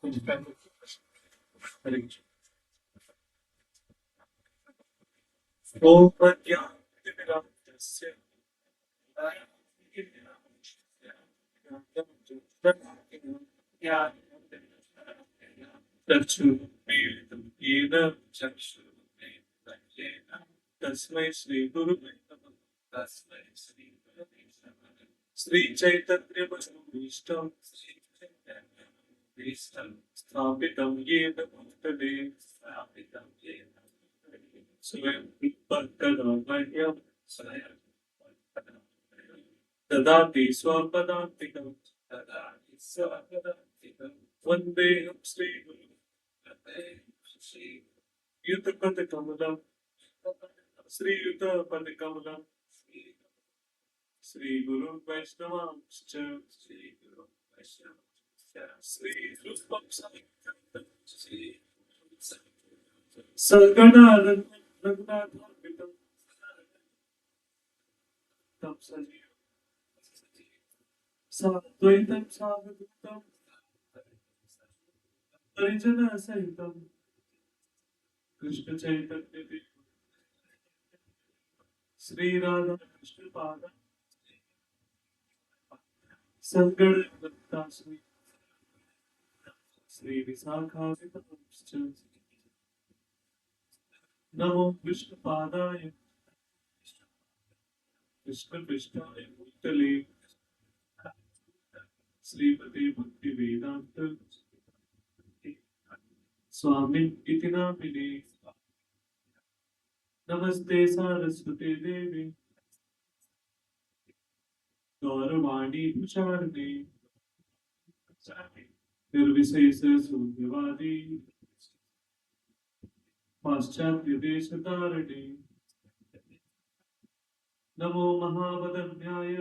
हरे कृष्ण। ओम प्रज्ञानतिमिरान्धस्य चक्षुरुन्मीलितं येन चक्षुरुन्मीलितं तस्मै श्रीगुरुवे नमः। तस्मै श्रीगुरवे नमः। श्रीचैतन्यमनोभीष्टं स्थापितं येन भूतले स्वयं रूपः मह्यं ददाति स्वपदान्तिकं वन्देऽहं श्रीयुतपदकमलं श्रीयुतपदकमलं श्रीगुरुं वैष्णवांश्च श्रीरूपं सगणा रघुनाथान्वितं तं सजीवं साद्वैतं सावधूतं परिजनसहितं कृष्णचैतन्यदेव श्रीराधाकृष्णपाद सद्गणवत्ताश्री श्रीविशाखादितंश्च नमो विष्णुपादाय कृष्णपृष्ठाय भूतले श्रीमते भक्तिवेदान्त स्वामिन् इति नामिने नमस्ते सारस्वते देवी गौरवाणी प्रचारिणे निर्विशेष शून्यवादी पाश्चात्य देशतारिणे नमो महावदन्याय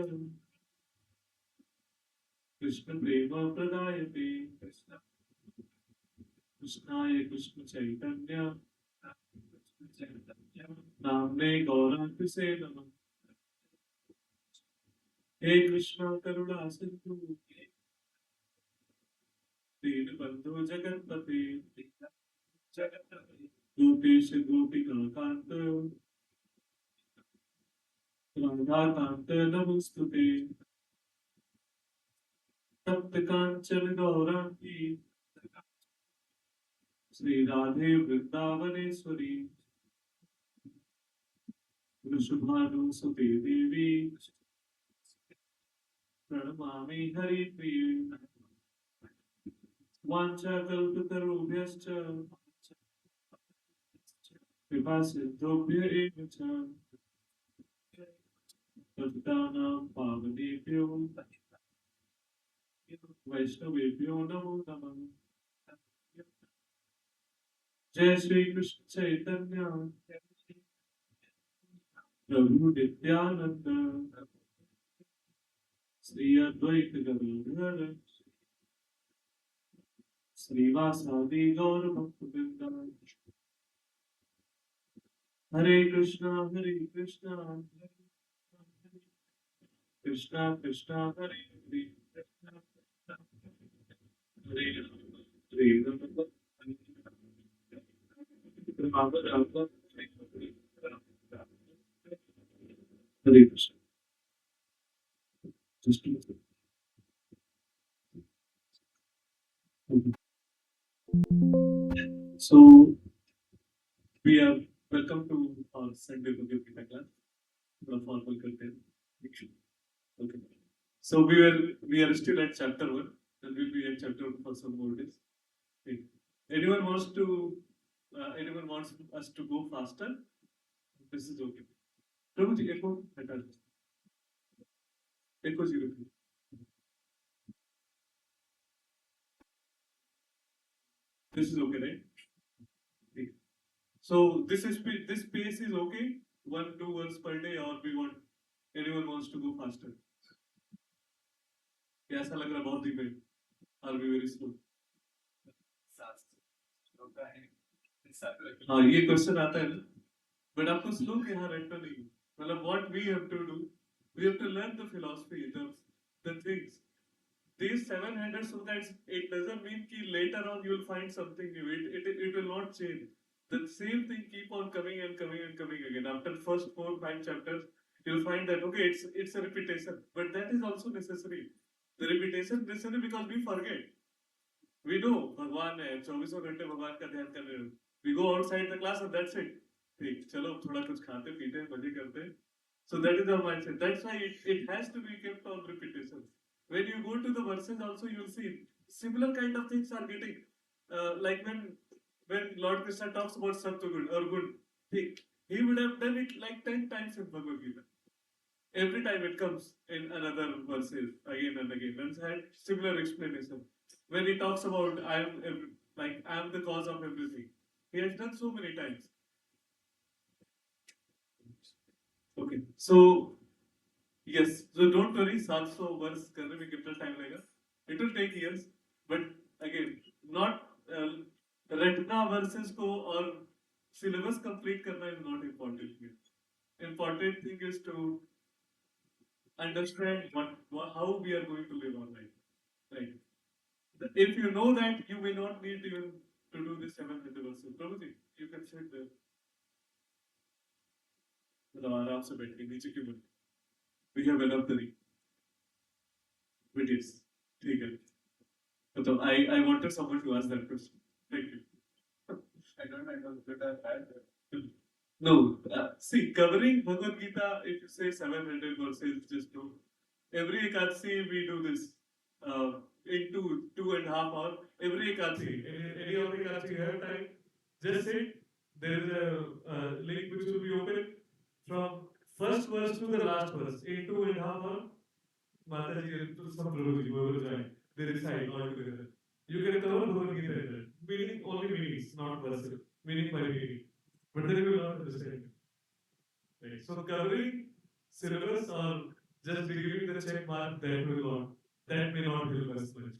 कृष्ण प्रेम प्रदायते कृष्णाय कृष्ण चैतन्य नामने गौरांगसे नमः। हे कृष्ण करुणा सिंधु दीनबंधु जगत्पते गोपेश गोपिका कांत राधा कांत नमोस्तुते तप्त कांचन गौरांगी श्री राधे वृंदावनेश्वरी वृषभानुसुते देवी प्रणमामि हरिप्रिये वाञ्छाकल्पतरुभ्यश्च कृपासिन्धुभ्य एव च पतितानां पावनेभ्यो वैष्णवेभ्यो नमो नमः। जय श्री कृष्ण चैतन्य प्रभु नित्यानंद श्री अद्वैत गदाधर श्रीवासादि गौर भक्तवृंद हरे कृष्णा कृष्णा कृष्णा हरे हरे हरे राम राम राम हरे Krishna. Just a minute. So we are welcome to our Sunday Bhagavad Gita class. थोड़ा formal करते हैं. Okay. So we are still at chapter 1 and we'll be at chapter 1 for some more days. Okay. Anyone wants us to go faster? This is okay. Prabhuji, echo हटा दो. Echo 0. This is okay, right? Okay. So this pace is okay. 1-2 words per day, or anyone wants to go faster? कैसा लग रहा बहुत धीमे? Are we very slow? हाँ ये question आता है ना, बट आपको स्लो के यहाँ रहना नहीं, मतलब what we have to do, we have to learn the philosophy, the things, these 700 slokas, it doesn't mean that later on you will find something new. It will not change. The same thing keep on coming and coming and coming again. After first 4 5 chapters, you'll find that okay, it's a repetition, but that is also necessary. The repetition necessary because we forget. We know भगवान है 24 घंटे भगवान का ध्यान कर रहे हो. We go outside the class and that's it. ठीक चलो थोड़ा कुछ खाते पीते मजे करते. So that is our mindset. That's why it has to be kept on repetition. When you go to the verses also you will see similar kind of things are getting like when Lord Krishna talks about Sattva or good, he would have done it like 10 times in Bhagavad Gita. Every time it comes in another verses again and again and had similar explanation. When he talks about I am the cause of everything, he has done so many times. Okay, so yes, so don't worry, 700 verse करने में कितना time लगेगा? It will take years, but again, not रटना verses को और syllabus complete करना is not important here. Important thing is to understand how we are going to live our life, right? If you know that, you may not need even to do this 700 verses. Prabhuji, you can sit there. मतलब आराम से बैठ के नीचे क्यों बैठ? We have enough three. But yes, ठीक है. मतलब I wanted someone to ask that question. Thank you. I don't know if I had. No, see, covering Bhagavad Gita, if you say 700 verses, just do. Every Ekadasi we do this in 2.5 hours. Every Ekadasi, any of the Ekadasi you have time, just sit. There is a link which will be open from first verse to the last verse in 2.5 hours. Mataji, some Prabhuji, whoever join, they recite all together. You can cover Bhagavad Gita in that. Meaning only meanings, not verses. Meaning by meaning. But then you will not understand. Right. So covering syllabus or just giving the check mark that may not help us much.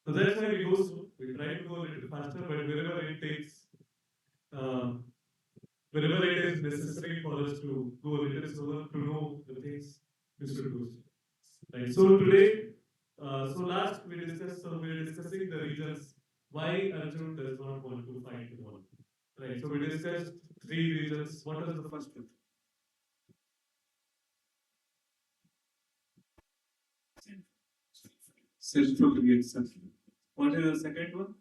So that's why we go slow. We try to go a little faster, but wherever it takes, wherever it is necessary for us to go a little slower to know the things, we should do so. Right. So today, so last we discussed, so we are discussing the reasons why Arjun does not want to fight the war. Right. So we discussed 3 reasons. What is the first one? Sinful reaction. What is the second one?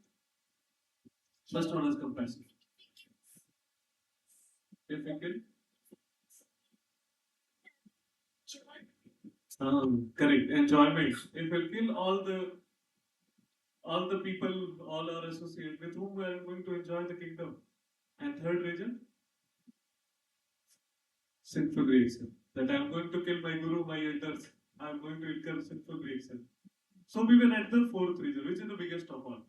First one is compassion. If you can. Correct. Enjoyment. It will kill all the people, all our associates with whom we are going to enjoy the kingdom. And third reason, sinful reaction. That I am going to kill my guru, my elders. I am going to incur sinful reaction. So we were at the fourth reason, which is the biggest of all,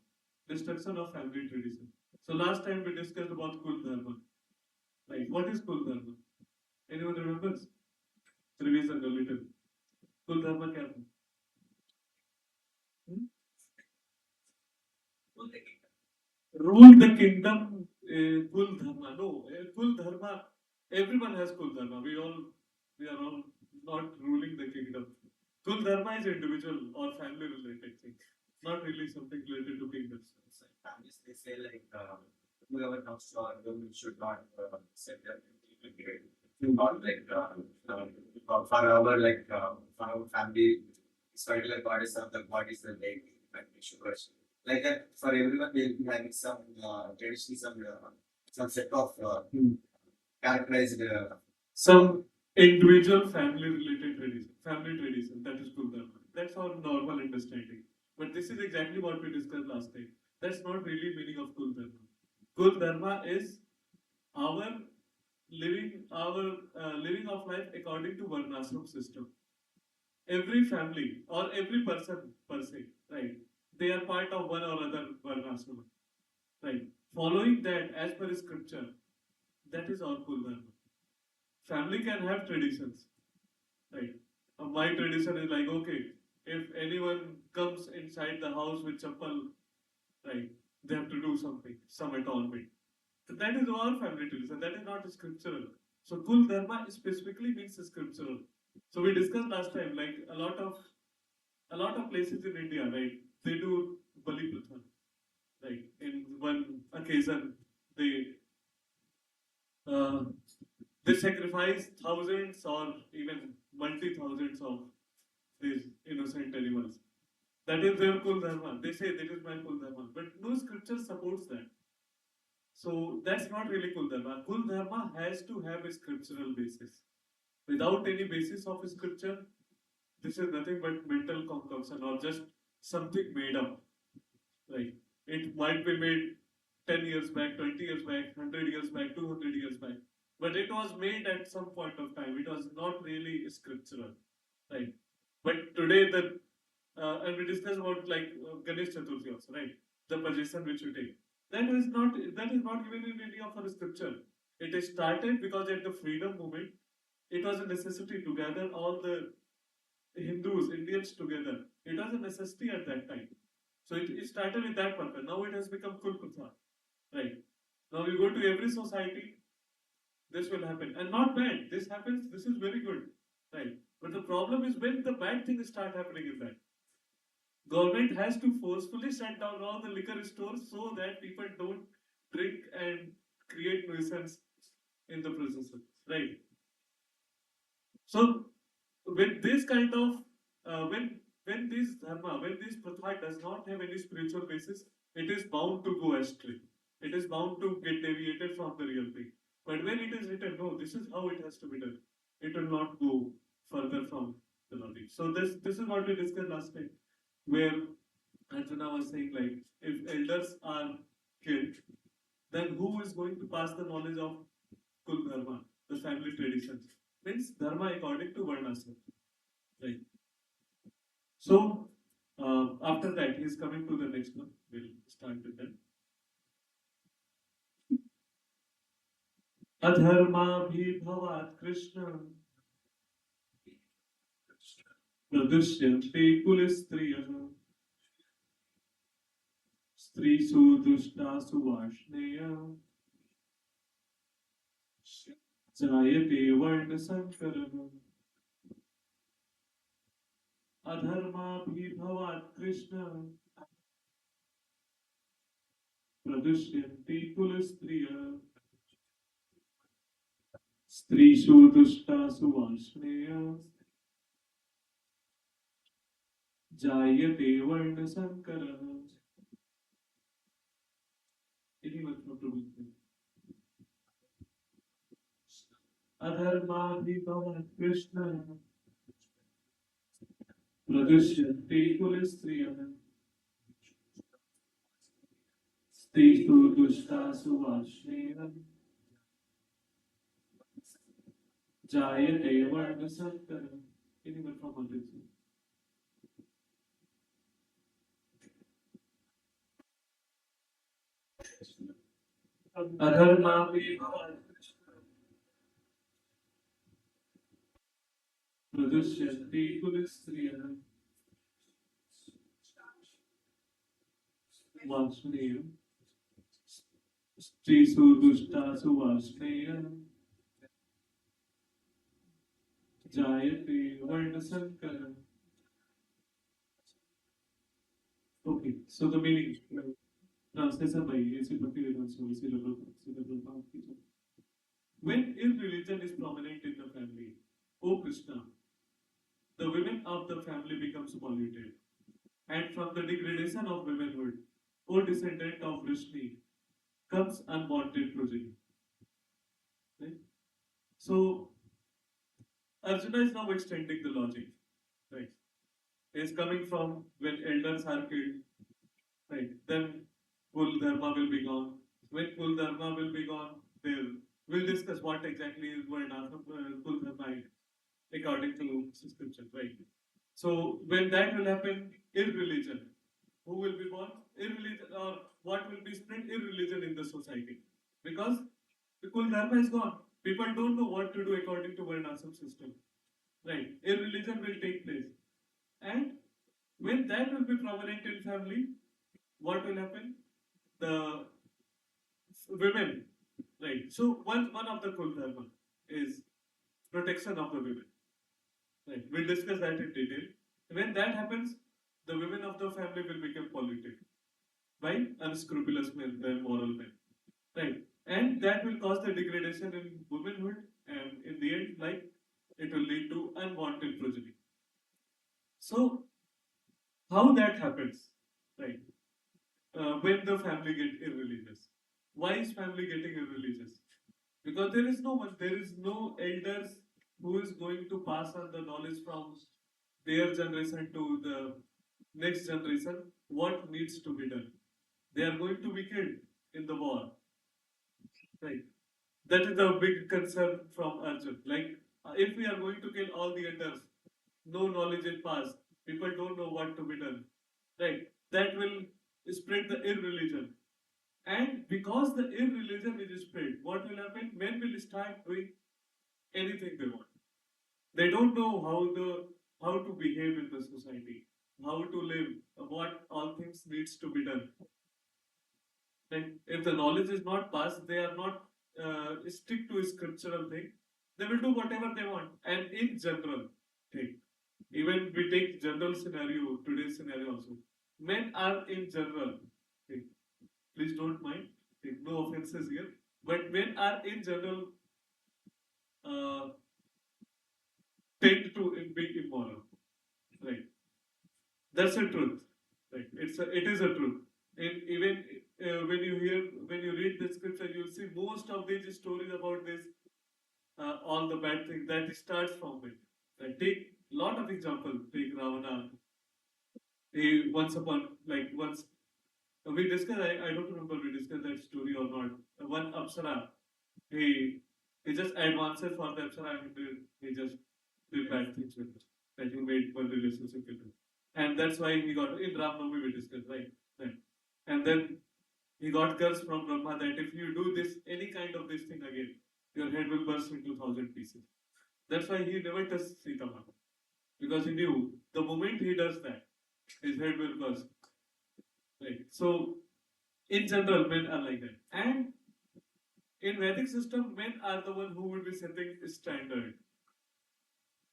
destruction of family tradition. So last time we discussed about Kul Dharma. Like, what is Kul Dharma? Anyone remembers? Revision a little. Kul Dharma क्या था? Rule the kingdom. Kul Dharma. No, Kul Dharma. Everyone has Kul Dharma. We are all not ruling the kingdom. Kul Dharma is individual or family related thing, not really something related to kingdoms. Families, they say like whoever comes to our room should not set their not like for our like for our family, this particular goddess of the god is the lake and we should worship. Like that for everyone we'll be having some tradition, some set of characterized some individual family related tradition, that is Kul Dharma. That's our normal understanding. But this is exactly what we discussed last time. That's not really meaning of Kul Dharma. Kul Dharma is our living of life according to Varnashram system. Every family or every person per se, right? They are part of one or other Varnashram, right? Following that as per scripture, that is our Kul Dharma. Family can have traditions, right? My tradition is like, okay, if anyone comes inside the house with chappal, right, they have to do something, some atonement. So that is our family tradition. That is not scriptural. So Kul Dharma specifically means scriptural. So we discussed last time, like a lot of a lot of places in India, right, they do Bali Pratha. Right. In one occasion, they uh, they sacrifice thousands or even multi thousands of these innocent animals. That is their Kul Dharma. They say that is my Kul Dharma, but no scripture supports that. So that's not really Kul Dharma. Kul Dharma has to have a scriptural basis. Without any basis of scripture, this is nothing but mental concoction or just something made up. Right? It might be made 10 years back, 20 years back, 100 years back, 200 years back. But it was made at some point of time. It was not really scriptural. Right? But today, and we discussed about like Ganesh Chaturthi also, right? The position which we take. That is not even in any of our scripture. It is started because at the freedom movement, it was a necessity to gather all the Hindus, Indians together. It was a necessity at that time. So it started with that purpose. Now it has become Kul Pratha. Right. Now you go to every society, this will happen. And not bad. This happens, this is very good. Right. But the problem is when the bad things start happening in that. Government has to forcefully shut down all the liquor stores so that people don't drink and create nuisance in the process. Right. So when this kind of when this dharma, when this pratha does not have any spiritual basis, it is bound to go astray. It is bound to get deviated from the real thing. But when it is written, no, this is how it has to be done. It will not go further from the logic. So this is what we discussed last time, where Arjuna was saying like, if elders are killed, then who is going to pass the knowledge of Kul Dharma, the family traditions? Means Dharma according to Varnasam. Right. So after that, he is coming to the next one. We'll start with that. Adharmabhibhavat Krishna Pradushyante Kulistriyah Strisu Dushtasu Vashneya Jayate Varna Sankarana Adharmabhibhavat Krishna Pradushyante Kulistriyah Strisu Dushtasu Vashneya Jayate Varna Sankarana. Anyone from Prabhupada? Adharmadhipavat Krishna Pradushyante Kulistriyah Stesu Dushtasu Vashneya Jayate Varna Sankarana. Anyone from Aditya? Adharmadhipavat Pradushyante Kulistriyah Vashneya Stesu Dushtasu Vashneya Jayate Varna Sankarana. Okay, so the meaning. Translation by A.C. Bhaktivedanta Swami Srila Prabhupada. When irreligion is prominent in the family, O Krishna, the women of the family becomes polluted, and from the degradation of womanhood, O descendant of Vrishni, comes unwanted progeny. Right? So Arjuna is now extending the logic. Right? He is coming from when elders are killed. Right? Then Kul Dharma will be gone. When Kul Dharma will be gone, we'll discuss what exactly is Varnasam Kul Dharma according to scripture, right? So when that will happen, irreligion. Who will be born? Irreligion, or what will be spread? Irreligion in the society. Because the Kul Dharma is gone. People don't know what to do according to Varnasam system. Right? Irreligion will take place. And when that will be prominent in family, what will happen? The women, right? So one of the Kul Dharma is protection of the women. Right. We'll discuss that in detail. When that happens, the women of the family will become polluted by unscrupulous men, the immoral men, right? And that will cause the degradation in womanhood, and in the end, like it will lead to unwanted progeny. So, how that happens, right? When the family get irreligious. Why is family getting irreligious? Because there is no one, there is no elders who is going to pass on the knowledge from their generation to the next generation what needs to be done. They are going to be killed in the war, right? That is the big concern from Arjun. Like, if we are going to kill all the elders, no knowledge is passed, people don't know what to be done, right? That will spread the irreligion. And because the irreligion is spread, what will happen? Men will start doing anything they want. They don't know how to behave in the society, how to live, what all things needs to be done. Like if the knowledge is not passed, they are not stick to a scriptural thing. They will do whatever they want. And in general, thing, even we take general scenario, today's scenario also. Men are in general, thing, please don't mind, take no offenses here. But men are in general uh, tend to be immoral, right? That's a truth, right? It is a truth. And even when you read the scripture, you'll see most of these stories about this, all the bad things that starts from it. Like take lot of examples. Take Ravana. He once upon like once we discussed. I don't remember we discussed that story or not. One Apsara. He he just advances for the Apsara and he just did bad things with it. Like he made one relationship with him. And that's why he got in Ram Navami we discussed, right? Right. And then he got curse from Brahma that if you do this any kind of this thing again, your head will burst into 1,000 pieces. That's why he never touched Sita Mata. Because he knew the moment he does that, his head will burst. Right. So in general, men are like that. And in Vedic system, men are the one who will be setting standard,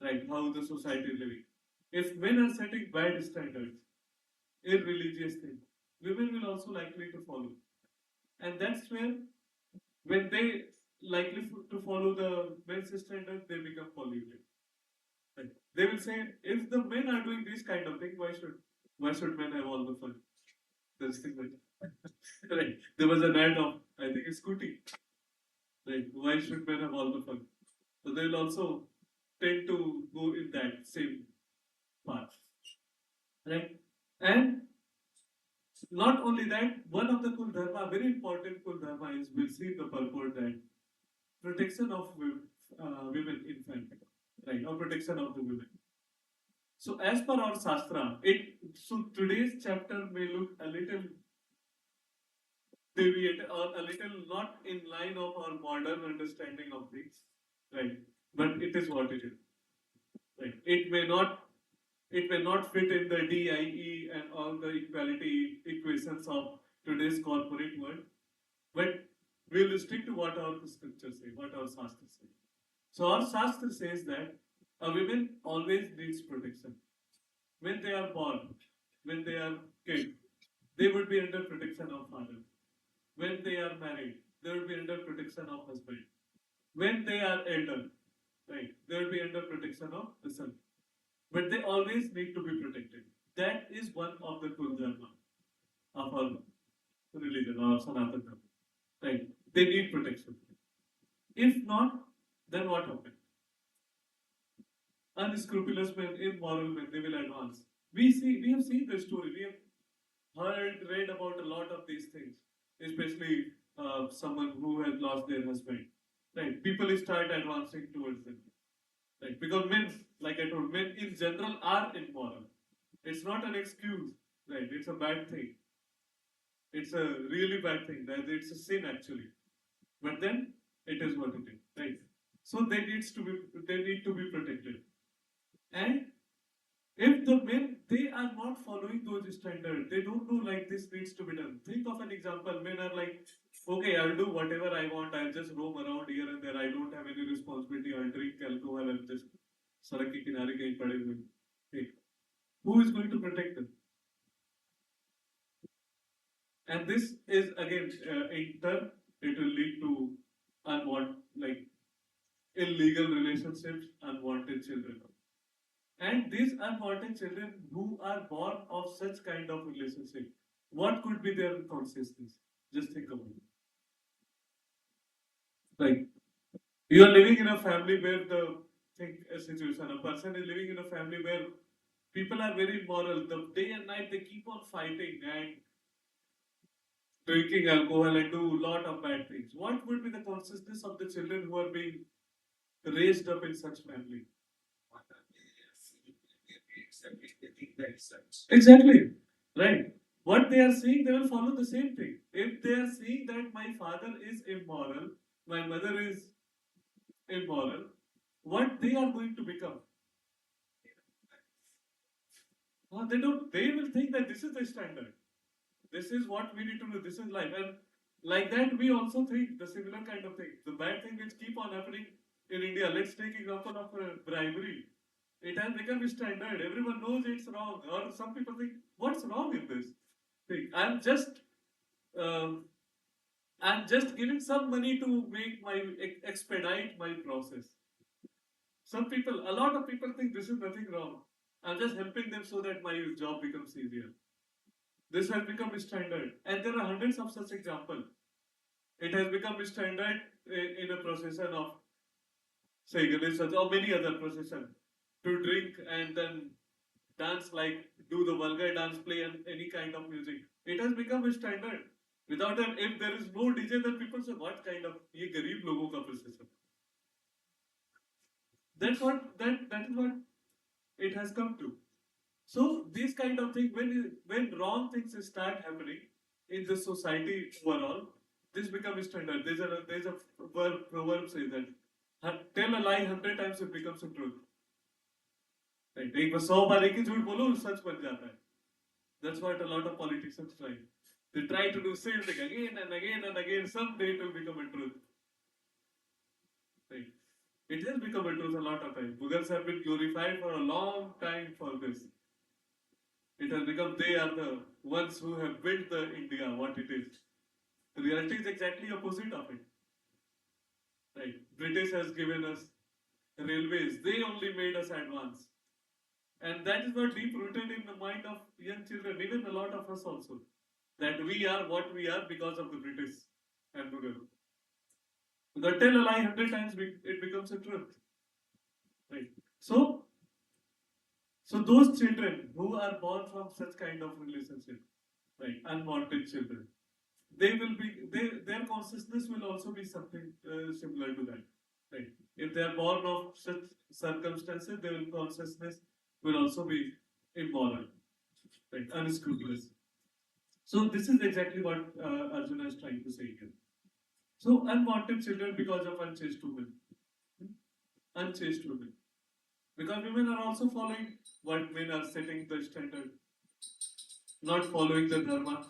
right? How the society is living. If men are setting bad standards, irreligious things, women will also likely to follow. And that's where when they likely to follow the men's standard, they become polluted. Right? They will say, if the men are doing this kind of thing, why should men have all the fun? There's things like that. Right. There was an ad of I think a scooty. Right. Why should men have all the fun? So they'll also tend to go in that same path. Right? And not only that, one of the Kul Dharma, very important Kul Dharma is we'll see the purport that protection of women in family, right? Or protection of the women. So as per our Shastra, so today's chapter may look a little deviated or a little not in line of our modern understanding of things, right? But it is what it is, right? It may not fit in the DIE and all the equality equations of today's corporate world, but we'll stick to what our scriptures say, what our Shastra say. So our Shastra says that a woman always needs protection. When they are born, when they are kids, they would be under protection of father. When they are married, they will be under protection of husband. When they are elder, right, they will be under protection of the son. But they always need to be protected. That is one of the Kul Dharma of our religion or Sanatana Dharma. Right? They need protection. If not, then what happens? Unscrupulous men, immoral men, they will advance. We have seen the story. We have read about a lot of these things, especially someone who has lost their husband. Right? People start advancing towards them. Right? Because men, like I told, men in general are immoral. It's not an excuse. Right? It's a bad thing. It's a really bad thing. That it's a sin actually. But then it is what it is. Right? So they need to be protected. And if the men they are not following those standards, they don't know like this needs to be done. Think of an example. Men are like, okay, I'll do whatever I want. I'll just roam around here and there. I don't have any responsibility. I'll drink alcohol and just sarak ke kinare kahin pade hue. Hey, who is going to protect them? And this is again, in turn, it will lead to illegal relationships, unwanted children. And these unwanted children who are born of such kind of relationship, what could be their consciousness? Just think about it. Like, you are living in a family where think a situation, a person is living in a family where people are very moral. The day and night they keep on fighting and drinking alcohol and do a lot of bad things. What would be the consciousness of the children who are being raised up in such family? What are they think that is such. Exactly. Right. What they are seeing, they will follow the same thing. If they are seeing that my father is immoral, my mother is immoral, what they are going to become? They don't. They will think that this is the standard. This is what we need to do. This is life, and like that, we also think the similar kind of thing. The bad thing which keep on happening in India. Let's take example of bribery. It has become standard. Everyone knows it's wrong, or some people think, what's wrong in this thing? Um, I'm just giving some money to make my expedite my process. Some people, a lot of people think this is nothing wrong. I'm just helping them so that my job becomes easier. This has become standard, and there are hundreds of such examples. It has become standard in a procession of, say, Ganesh Chaturthi or many other procession to drink and then dance, like do the vulgar dance, play and any kind of music. It has become a standard. Without that, if there is no DJ, then people say, what kind of ye garib logo ka procession? That is what it has come to. So these kind of things, when wrong things start happening in the society overall, this becomes standard. There's a proverb says that, tell a lie 100 times, it becomes a truth. Right? एक बार 100 बार एक ही झूठ बोलो, सच बन जाता है. That's what a lot of politicians try. They try to do same thing again and again and again. Someday it will become a truth. Right? It has become a truth a lot of times. Mughals have been glorified for a long time for this. It has become they are the ones who have built the India what it is. The reality is exactly opposite of it. Right? British has given us railways. They only made us advance. And that is not deep rooted in the mind of young children, even a lot of us also. That we are what we are because of the British and Mughal. Because tell a lie 100 times, it becomes a truth. Right? So those children who are born from such kind of relationship, right, unwanted children, their consciousness will also be something similar to that. Right? If they are born of such circumstances, their consciousness will also be immoral, right, unscrupulous. So this is exactly what Arjuna is trying to say here. So unwanted children because of unchaste women. Unchaste women. Because women are also following what men are setting the standard. Not following the dharma,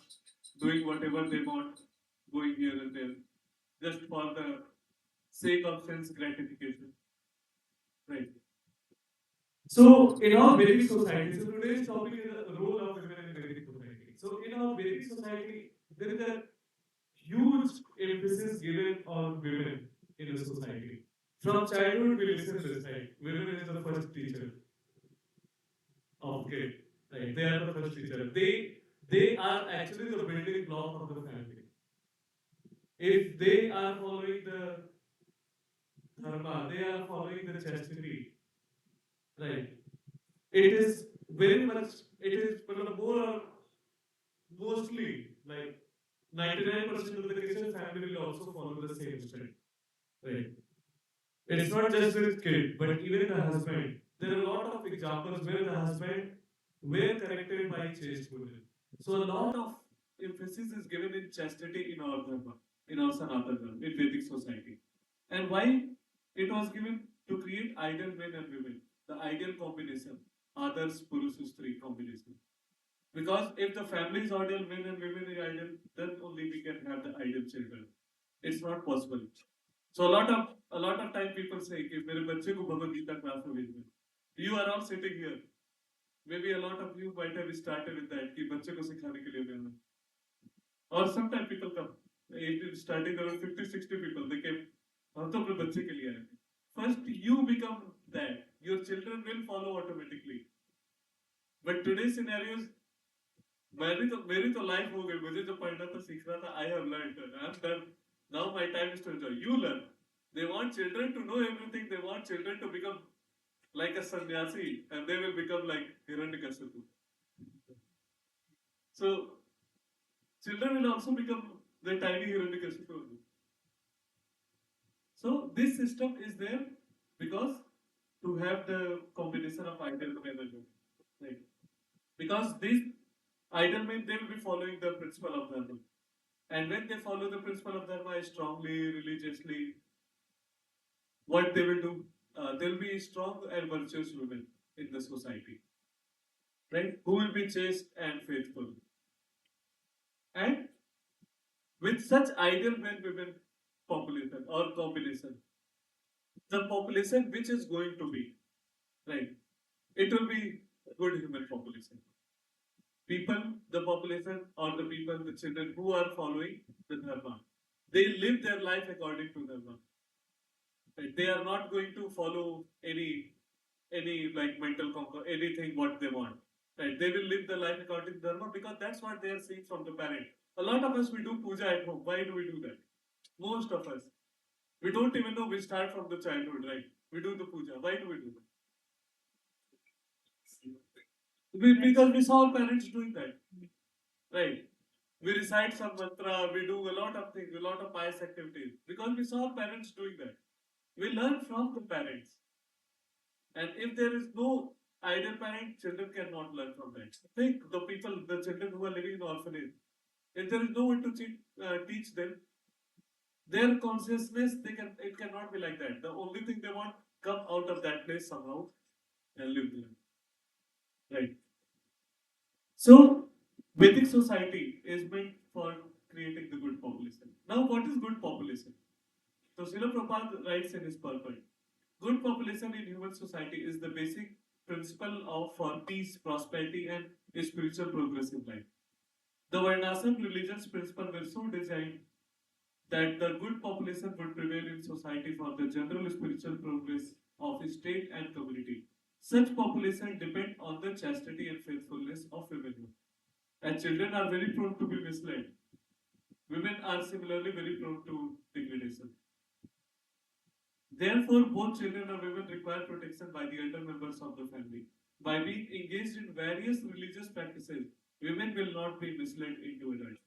doing whatever they want, going here and there, just for the sake of sense gratification. Right. So in our Vedic society, so today's topic is the role of women in Vedic society. So in our Vedic society, there is a huge emphasis given on women in the society. From childhood, we listen this, right? Women is the first teacher of kid, right? They are the first teacher. They are actually the building block of the family. If they are following the dharma, they are following the chastity, right? It is very much. It is more or mostly like 99% of the cases, family will also follow the same step, right? It's not just with kid, but even the husband. There are a lot of examples where the husband were corrected by chaste women. So a lot of emphasis is given in chastity in our dharma, in our Sanatana dharma, in Vedic society. And why it was given to create ideal men and women, the ideal combination, others Purusha Stri combination. Because if the family is ideal, men and women are ideal, then only we can have the ideal children. It's not possible. So a lot of time people say कि मेरे बच्चे को Bhagavad Gita class में भेजना. You are all sitting here. Maybe a lot of you might have started with that कि बच्चे को सिखाने के लिए भेजना. Or sometimes people come. Starting around 50, 60 people, they came. हम तो अपने बच्चे के लिए आए थे. First, you become that. Your children will follow automatically. But today's scenarios, मेरी तो लाइफ हो गई. मुझे जो पढ़ना था सीखना था, I have learned. I am done. Now my time is to enjoy. You learn. They want children to know everything. They want children to become like a sannyasi, and they will become like Hiranyakashipu. So children will also become the tiny Hiranyakashipu. So this system is there because to have the combination of ideal men and women, right? Because these ideal men, they will be following the principle of dharma, and when they follow the principle of dharma strongly, religiously, what they will do, there will be strong and virtuous women in the society, right? Who will be chaste and faithful, and with such ideal men women population or combination, the population which is going to be, right, it will be a good human population. People, the population or the people, the children who are following the dharma, they live their life according to dharma. Right? They are not going to follow any like mental conquer anything what they want. Right? They will live their life according to dharma because that's what they are seeing from the parent. A lot of us we do puja at home. Why do we do that? Most of us. We don't even know we start from the childhood, right? We do the puja. Why do we do that? Because we saw our parents doing that. Right. We recite some mantra, we do a lot of things, a lot of pious activities. Because we saw our parents doing that. We learn from the parents. And if there is no ideal parent, children cannot learn from that. Think the people, the children who are living in orphanage. If there is no one to teach them, their consciousness, it cannot be like that. The only thing they want come out of that place somehow and live there. Right. So Vedic society is meant for creating the good population. Now, what is good population? So Srila Prabhupada writes in his purport, good population in human society is the basic principle of for peace, prosperity, and spiritual progress in life. The Varnashram religion's principle were so designed that the good population would prevail in society for the general spiritual progress of state and community. Such population depend on the chastity and faithfulness of women. And children are very prone to be misled. Women are similarly very prone to degradation. Therefore, both children and women require protection by the elder members of the family. By being engaged in various religious practices, women will not be misled into adulthood.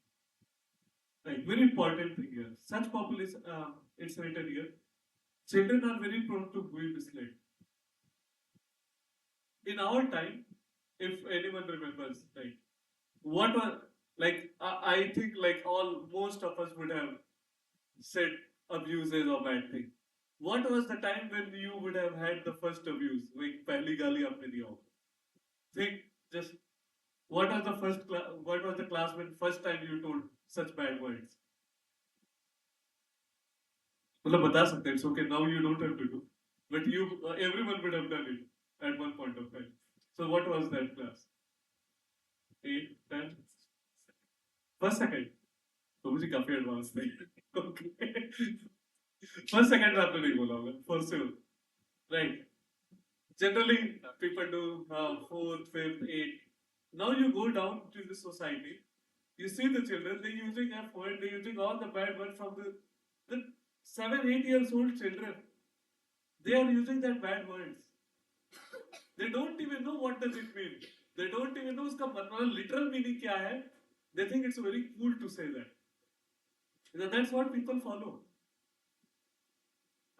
Right, very important thing here. Such population, it's written here. Children are very prone to be misled. In our time, if anyone remembers, right, what was like I think like most of us would have said abuses or bad thing. What was the time when you would have had the first abuse? Like पहली गाली आपने दिया हो. Think just what was the class when first time you told such bad words? मतलब बता सकते हैं. It's okay. Now you don't have to do, but you everyone would have done it at one point of time. So what was that class? 8, 10, first second. तो मुझे काफी advance नहीं. Okay. First second आपने नहीं बोला होगा for sure, right? Generally people do 4th, 5th, 8th. Now you go down to the society, you see the children, they're using F word, they're using all the bad words from the 7, 8 years old children. They are using that bad words. They don't even know what does it mean. They don't even know उसका मतलब literal meaning क्या है. They think it's very cool to say that. That's what people follow.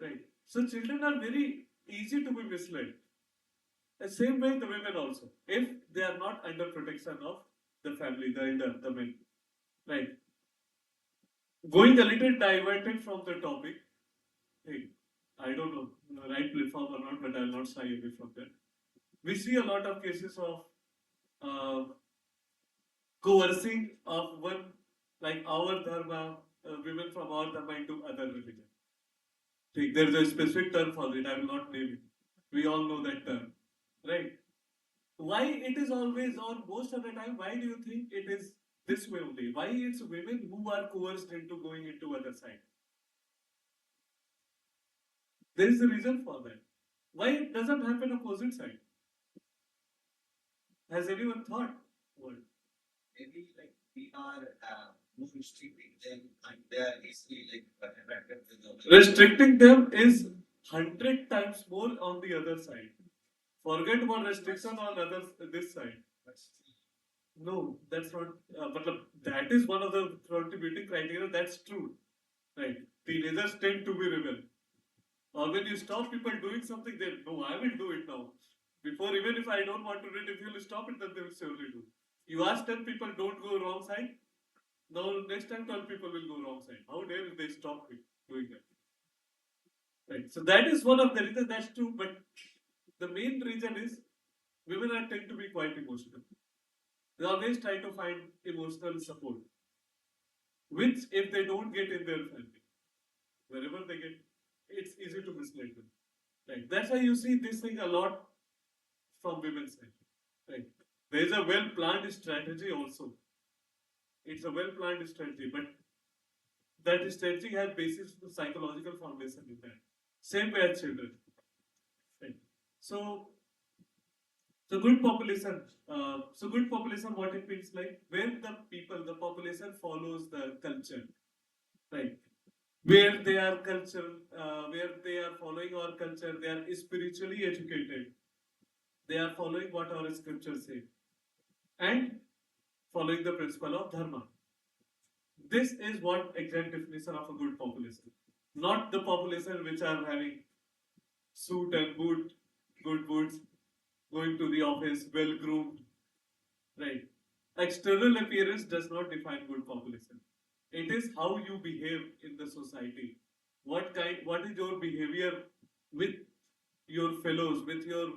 Right. So children are very easy to be misled. The same way the women also, if they are not under protection of the family, the elder, the men. Right. Going a little diverted from the topic, hey, I don't know the right platform or not, but I'll not shy away from that. We see a lot of cases of coercing of one, like our dharma, women from our dharma into other religion. There is a specific term for it, I will not name it. We all know that term, right? Why it is always, or most of the time, why do you think it is this way only. Why it's women who are coerced into going into other side? There is a reason for that. Why it doesn't happen opposite side? Has anyone thought? What? Maybe like we are more restricting them and they are easily like attracted to the Restricting them is 100 times more on the other side. Forget about restriction on other this side. but still, No, that's not. But that is one of the contributing criteria. That's true, right? Teenagers tend to be rebel. Or when you stop people doing something, they no, I will do it now. Before, even if I don't want to do it, if you will stop it, then they will surely do. You ask 10 people, don't go wrong side. Now next time 12 people will go wrong side. How dare they stop doing that? Right. So that is one of the reasons. That's true, but the main reason is women are tend to be quite emotional. They always try to find emotional support, which if they don't get in their family, wherever they get, it's easy to mislead them. Right. That's why you see this thing a lot from women's side. Right. There is a well-planned strategy also. It's a well-planned strategy, but that strategy has basis psychological foundation in that. Same way as children. Right. So So good population. Good population, what it means like when the people, the population follows the culture, right? Where they are culture, where they are following our culture, they are spiritually educated. They are following what our scriptures say and following the principle of dharma. This is what exact definition of a good population. Not the population which are having suit and boot, good boots, going to the office, well groomed, right? External appearance does not define good population. It is how you behave in the society. What is your behavior with your fellows, with your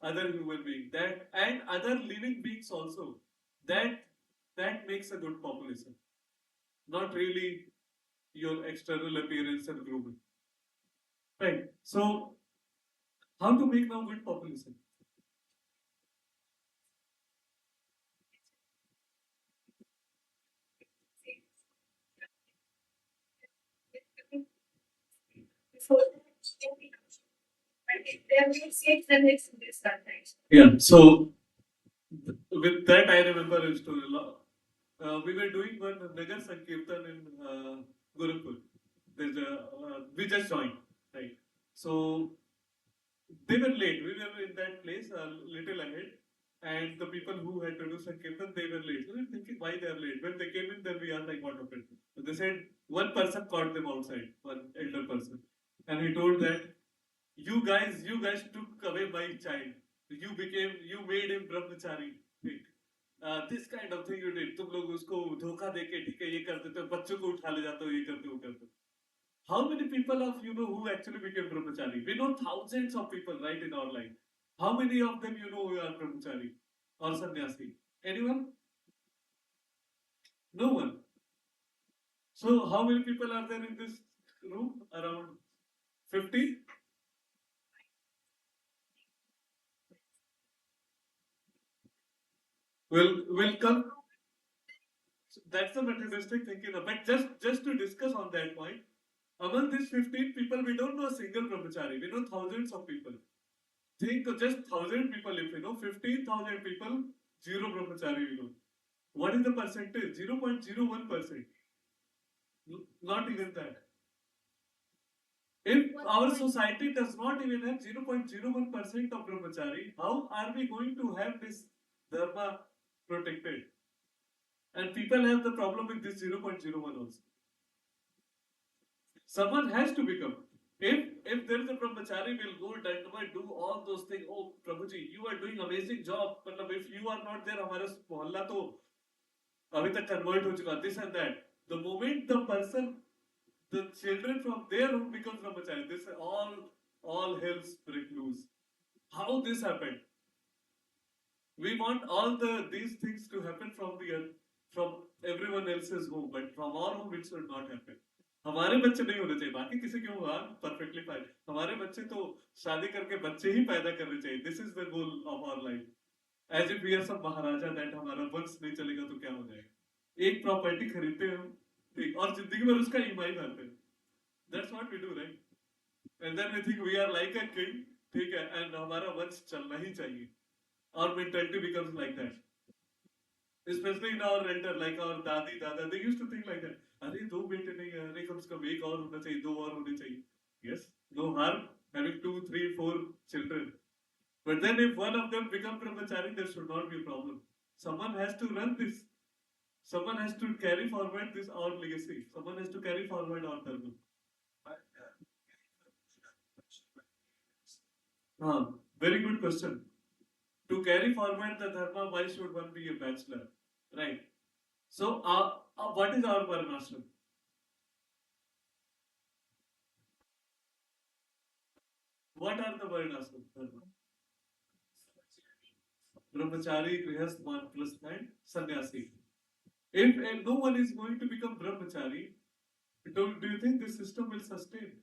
other human beings, that and other living beings also. That that makes a good population. Not really your external appearance and grooming. Right. So how to make now good population? Yeah. So with that, I remember a story. We were doing one Nagar Sankirtan in Gorakhpur. We just joined, right? So they were late. We were in that place a little ahead, and the people who had to do Sankirtan, they were late. So we were thinking why they are late. When they came in, then we asked like what happened. So they said one person caught them outside, one elder person, and he told that you guys took away my child. You made him brahmachari. This kind of thing you did. तुम लोग उसको धोखा देके ठीक है ये कर देते हो बच्चों को उठा ले जाते हो ये करते हो वो करते हो. How many people of you know who actually became brahmachari? We know thousands of people right in our life. How many of them you know who are brahmachari or sannyasi? Anyone? No one. So how many people are there in this room? Around 50? Will come. So that's the materialistic thinking. But just to discuss on that point, among these 15 people, we don't know a single brahmachari. We know thousands of people. Think of just 1,000 people. If you know 15,000 people, zero brahmachari. We know what is the percentage? 0.01%. Not even that. If our society does not even have 0.01% of brahmachari, how are we going to have this dharma protected? And people have the problem with this 0.01 also. Someone has to become. If there is a brahmachari, will go Dandavai, do all those things. Oh, Prabhuji, you are doing amazing job. But if you are not there, हमारा मोहल्ला तो अभी तक convert हो चुका. This and that. The moment the person, the children from their home becomes brahmachari, this all hells break loose. How this happened? We want all these things to happen from everyone else's home, but from our home it should not happen. हमारे बच्चे नहीं होने चाहिए बाकी किसी के होगा perfectly fine हमारे बच्चे तो शादी करके बच्चे ही पैदा करने चाहिए this is the goal of our life as if we are सब महाराजा दैट हमारा वंश नहीं चलेगा तो क्या हो जाएगा एक प्रॉपर्टी खरीदते हैं हम, ठीक, और जिंदगी भर उसका ईएमआई भरते हैं. That's what we do, right? And then we think we are like a king, ठीक है, and हमारा वंश चलना ही चाहिए. Our mentality becomes like that. Especially in our rental, like our दादी दादा, they used to think like that. अरे दो बेटे नहीं है, अरे कम से कम एक और होना चाहिए, दो और होने चाहिए. Yes, no harm having 2, 3, 4 children. But then if one of them become brahmachari, there should not be a problem. Someone has to run this. Someone has to carry forward this our legacy. Someone has to carry forward our dharma. Very good question. To carry forward the dharma, why should one be a bachelor? Right. So, what is our varnashram? What are the varnashram? Brahmachari, Grihast, Manprasth, and Sannyasi. If no one is going to become brahmachari, do you think this system will sustain?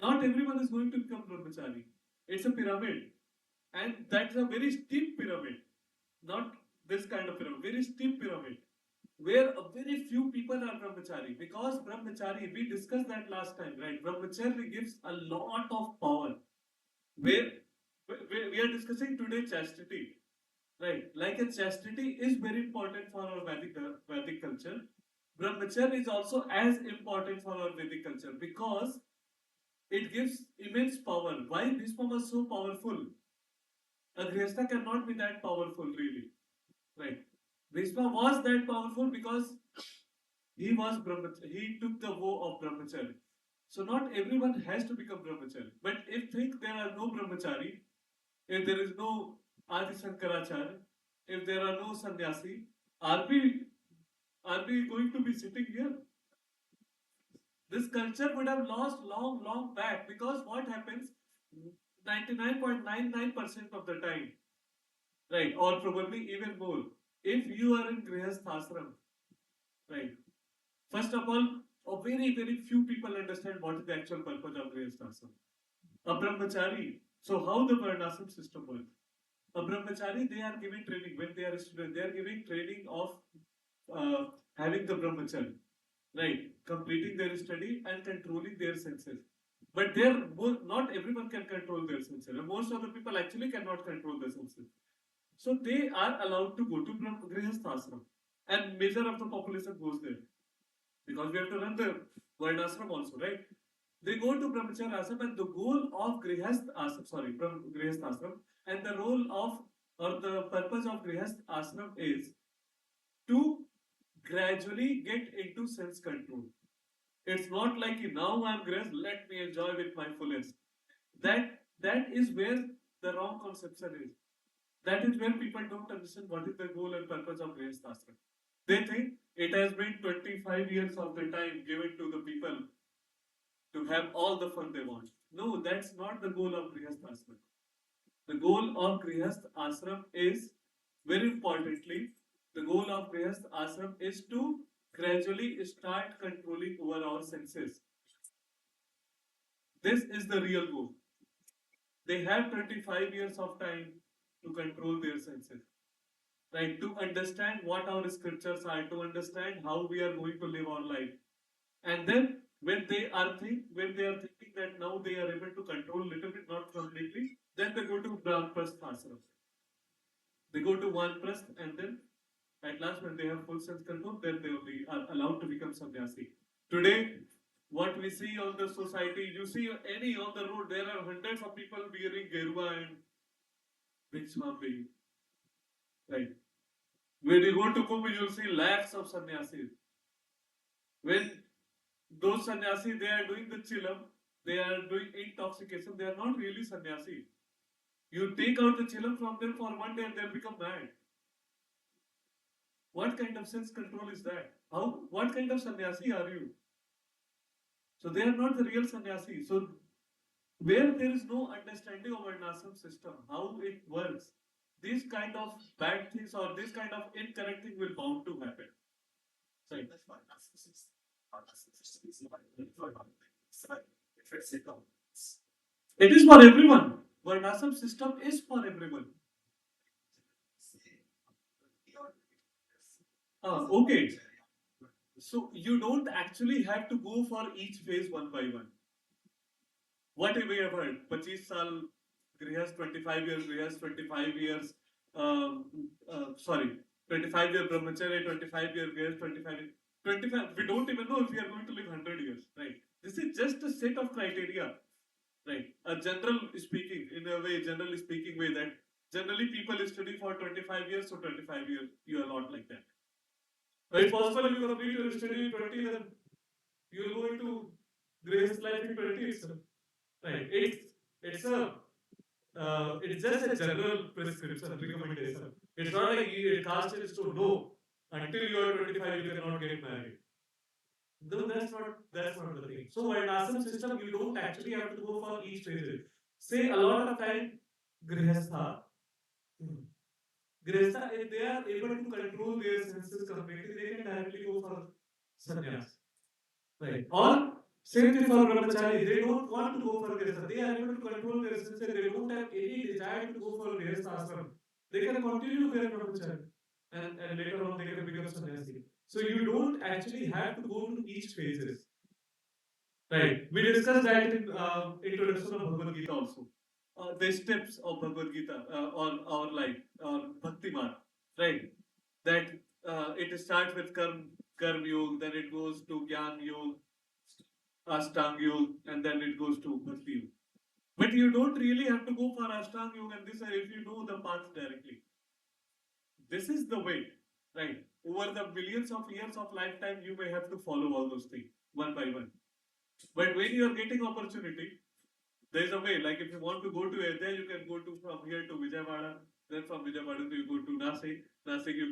Not everyone is going to become brahmachari. It's a pyramid. And that's a very steep pyramid. Not this kind of pyramid, very steep pyramid. Where a very few people are brahmachari. Because brahmachari, we discussed that last time, right? Brahmachari gives a lot of power. Where we are discussing today chastity. Right, like a chastity is very important for our Vedic culture. Brahmacharya is also as important for our Vedic culture because it gives immense power. Why Bhishma was so powerful? A Grihastha cannot be that powerful, really. Right. Bhishma was that powerful because he was he took the vow of Brahmacharya. So not everyone has to become Brahmachari. But if there are no Brahmachari, if there is no Adi Shankaracharya, if there are no sannyasi, are we going to be sitting here? This culture would have lost long back because what happens 99.99% of the time, right, or probably even more, if you are in Grihastha ashram, right, first of all, a very few people understand what is the actual purpose of Grihastha ashram. A brahmachari, so how the varnashram system works? A brahmachari, they are given training when they are a student. They are giving training of having the brahmacharya, right? Completing their study and controlling their senses. But not everyone can control their senses. Most of the people actually cannot control their senses. So they are allowed to go to Grihastha ashram, and major of the population goes there because we have to run the varnashram also, right? They go to brahmacharya ashram, and the goal of Grihastha ashram, and the role of or the purpose of Grihastha ashram is to gradually get into sense control. It's not like now I'm Grihastha, let me enjoy with my fullest. That is where the wrong conception is. That is where people don't understand what is the goal and purpose of Grihastha ashram. They think it has been 25 years of the time given to the people to have all the fun they want. No, that's not the goal of Grihastha ashram. The goal of Grihastha ashram is, very importantly, the goal of Grihastha ashram is to gradually start controlling over our senses. This is the real goal. They have 25 years of time to control their senses, right? To understand what our scriptures are, to understand how we are going to live our life. And then when they are thinking that now they are able to control a little bit, not completely, then they go to Brahmaprasth ashram. They go to Vanprasth, and then at last when they have full sense control, then they will are allowed to become sannyasi. Today, what we see on the society, you see any on the road, there are hundreds of people wearing gerua and bhiksha, right? When you go to Kumbh, you'll see lakhs of sannyasis. When those sannyasi, they are doing the chilam, they are doing intoxication, they are not really sannyasi. You take out the chilam from them for one day and they'll become mad. What kind of sense control is that? What kind of sannyasi are you? So they are not the real sannyasi. So where there is no understanding of varnashram system, how it works, these kind of bad things or this kind of incorrect thing will bound to happen. Right. It is for everyone. Varnashram system is for everyone. Okay. So you don't actually have to go for each phase one by one. What we have heard, 25 साल गृहस्थ, 25 years गृहस्थ, 25 years, sorry, 25 year brahmacharya, 25 year गृहस्थ, 25, we don't even know if we are going to live 100 years, right? This is just a set of criteria, right? A general speaking, in a way, generally speaking way that generally people study for 25 years, so 25 years, you are not like that. But it's possible if you complete your study in 20, then you will go into grayest life in 20 itself. Right. It's just a general prescription recommendation. It's not like it casts in stone. No, until you are 25, you cannot get married. No, that's not the thing. So in ashram system, you don't actually have to go for each phase. Say a lot of time, grihastha. Hmm. Grihastha, if they are able to control their senses completely, they can directly go for sannyas. Right. Or same thing for brahmachari. They don't want to go for grihastha. They are able to control their senses. They don't have any desire to go for grihastha ashram. They can continue their brahmachari, and later on they can become sannyasi. So you don't actually have to go to each phases. Right. We discussed that in introduction of Bhagavad Gita also. The steps of Bhagavad Gita on our life, Bhakti Marg, right? That it starts with Karm Yoga, then it goes to Gyan Yoga, Ashtang Yoga, and then it goes to Bhakti Yoga. But you don't really have to go for Ashtang Yoga and this if you know the path directly. This is the way, right? Over the billions of years of lifetime, you may have to follow all those things one by one. But when you are getting opportunity, there is a way. Like if you want to go to Ayodhya, you can go to from here to Vijayawada. Then from Vijayawada you go to Nasik. Nasik you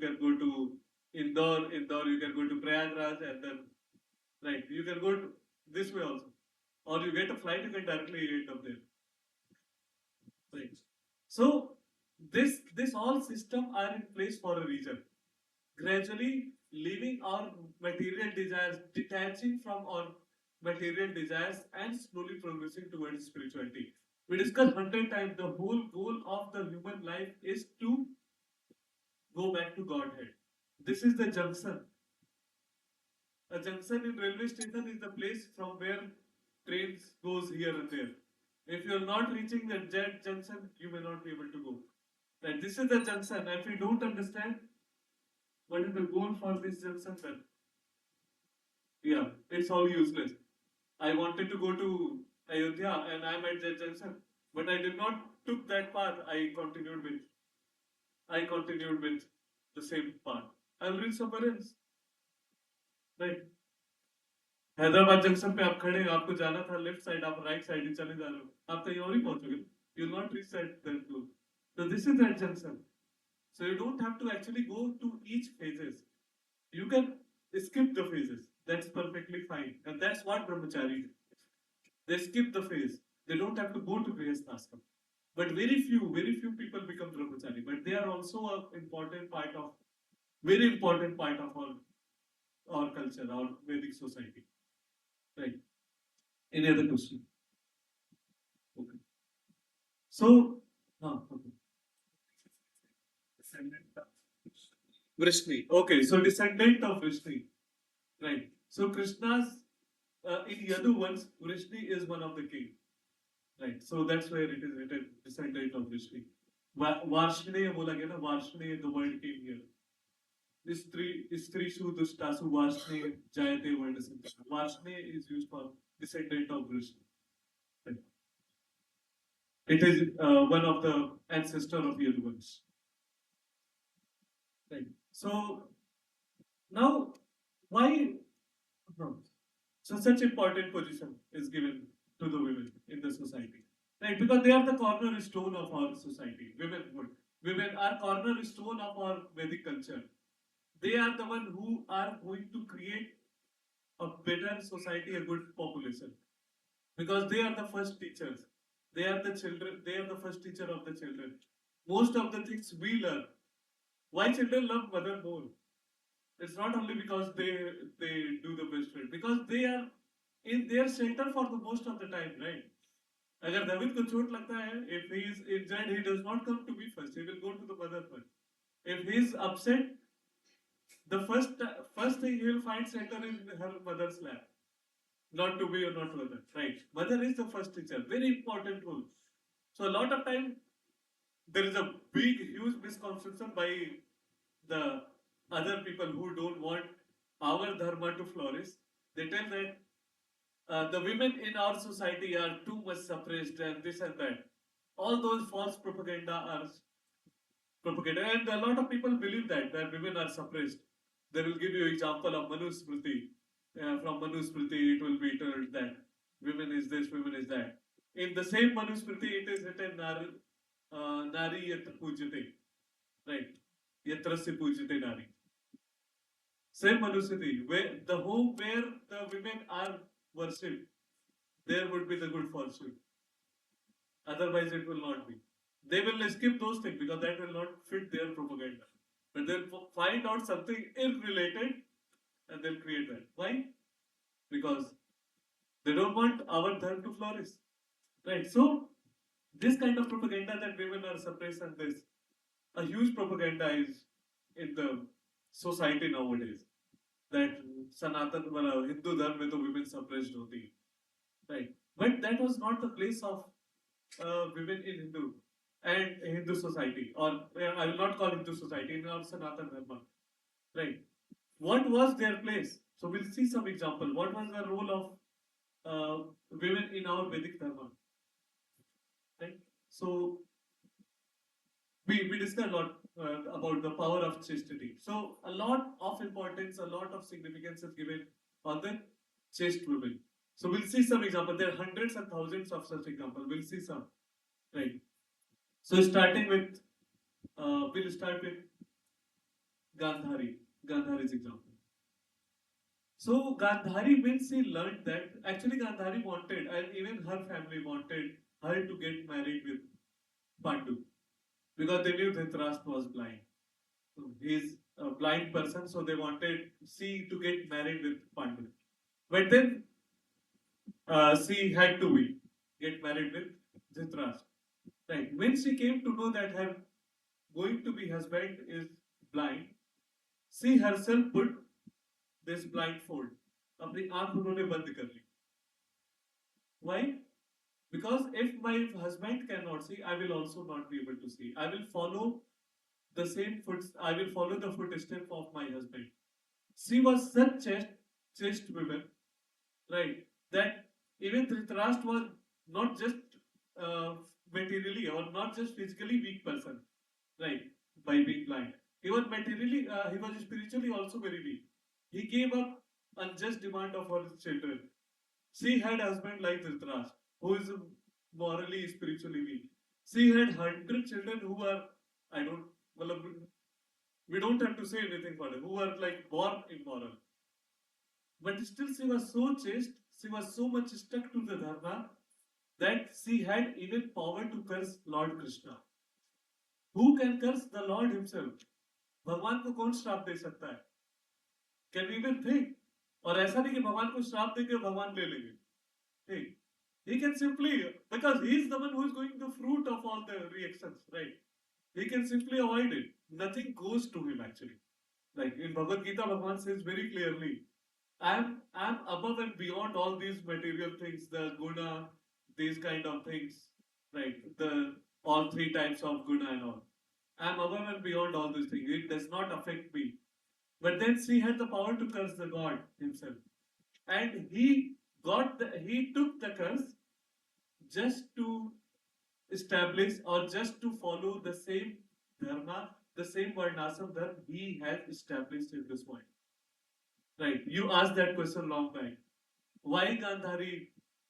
can go to Indore. Indore you can go to Prayagraj, and then right you can go to this way also. Or you get a flight, you can directly end up there. Right. So this all system are in place for a reason. Gradually leaving our material desires, detaching from our material desires, and slowly progressing towards spirituality. We discussed 100 times the whole goal of the human life is to go back to Godhead. This is the junction. A junction in railway station is the place from where trains goes here and there. If you are not reaching the jet junction, you may not be able to go. Right? This is the junction. If you don't understand what is the goal for this junction, then yeah, it's all useless. I wanted to go to Ayodhya and I'm at that junction, but I did not took that path. I continued with the same path. I'll reach somewhere else. Right. Hyderabad junction पे आप खड़े हो, आपको जाना था left side, आप right side ही चले जा रहे हो, आप कहीं और ही पहुंचोगे. You not reach that goal. So this is that junction. So you don't have to actually go to each phases. You can skip the phases. That's perfectly fine. And that's what brahmachari do. They skip the phase. They don't have to go to grihasthashram. But very few people become brahmachari. But they are also a very important part of our culture, our Vedic society. Right. Any other question? Okay. So, okay. Vrishni. Okay, so descendant of Vrishni. Right. So Krishna's in Yaduvans, Vrishni is one of the king. Right. So that's where it is written, descendant of Vrishni. Varshne बोला गया ना, Varshne, the word came here. Strishu Dushtasu Varshne Jayate Varnasanta. Varshne is used for descendant of Vrishni. Right. It is one of the ancestor of Yaduvans. Right. So now, why? No. So such important position is given to the women in the society, right? Because they are the cornerstone of our society. Women are cornerstone of our Vedic culture. They are the one who are going to create a better society, a good population, because they are the first teachers. They are the children. They are the first teacher of the children. Most of the things we learn. Why children love mother more? It's not only because they do the best friend, because they are in their center for the most of the time, right? अगर दाविद को चोट लगता है, if he is injured, he does not come to me first. He will go to the mother first. If he is upset, the first thing he will find shelter in her mother's lap. Not to be or not to other, right? Mother is the first teacher. Very important role. So a lot of time there is a big, huge misconception by the other people who don't want our dharma to flourish. They tell that the women in our society are too much suppressed and this and that. All those false propaganda are propagated, and a lot of people believe that women are suppressed. They will give you example of Manu Smriti. From Manu Smriti, it will be told that women is this, women is that. In the same Manu Smriti, it is written Nari Yatra Pujyate, right? Yatra se Pujyate Nari. Same Manu Smriti, where the home where the women are worshipped, there would be the good fortune. Otherwise, it will not be. They will skip those things because that will not fit their propaganda. But they'll find out something irrelated and they'll create that. Why? Because they don't want our dharma to flourish. Right? So, this kind of propaganda that women are suppressed and this, a huge propaganda is in the society nowadays. That Sanatan Hindu dharma में तो women suppressed होती है. Right? But that was not the place of women in Hindu and Hindu society, or I will not call Hindu society, in our Sanatan Dharma. Right? What was their place? So we'll see some example. What was the role of women in our Vedic Dharma? Right? So we discussed a lot about the power of chastity. So a lot of importance, a lot of significance is given on the chaste women. So we'll see some example. There are hundreds and thousands of such examples. We'll see some. Right. So starting with, we'll start with Gandhari's example. So Gandhari, when she learned that, actually Gandhari wanted, and even her family wanted her to get married with Pandu, because they knew Dhritarashtra was blind. So he's a blind person, so they wanted she to get married with Pandu. But then she had to get married with Dhritarashtra. Right. When she came to know that her going to be husband is blind, she herself put this blindfold. अपनी आंख उन्होंने बंद कर ली. Why? Because if my husband cannot see, I will also not be able to see. I will follow the same I will follow the footstep of my husband. She was such chaste woman, right? That even Dhritarashtra was not just materially or not just physically weak person, right? By being blind, he was materially, he was spiritually also very weak. He gave up unjust demand of her children. She had husband like Dhritarashtra, who is morally, spiritually weak. She had 100 children who are, I don't, well, we don't have to say anything for them, who were like born immoral. But still she was so chaste, she was so much stuck to the dharma that she had even power to curse Lord Krishna. Who can curse the Lord himself? भगवान को कौन श्राप दे सकता है? Can we even think? और ऐसा नहीं कि भगवान को श्राप देके भगवान ले लेंगे. Hey, he can simply, because he is the one who is going the fruit of all the reactions, right? He can simply avoid it. Nothing goes to him actually. Like in Bhagavad Gita, Bhagwan says very clearly, I'm above and beyond all these material things, the guna, these kind of things, right? The all three types of guna and all. I'm above and beyond all these things. It does not affect me. But then she had the power to curse the God himself. And he took the curse just to establish or just to follow the same dharma, the same varnasam dharma he has established in this world. Right. You asked that question long back. Why Gandhari?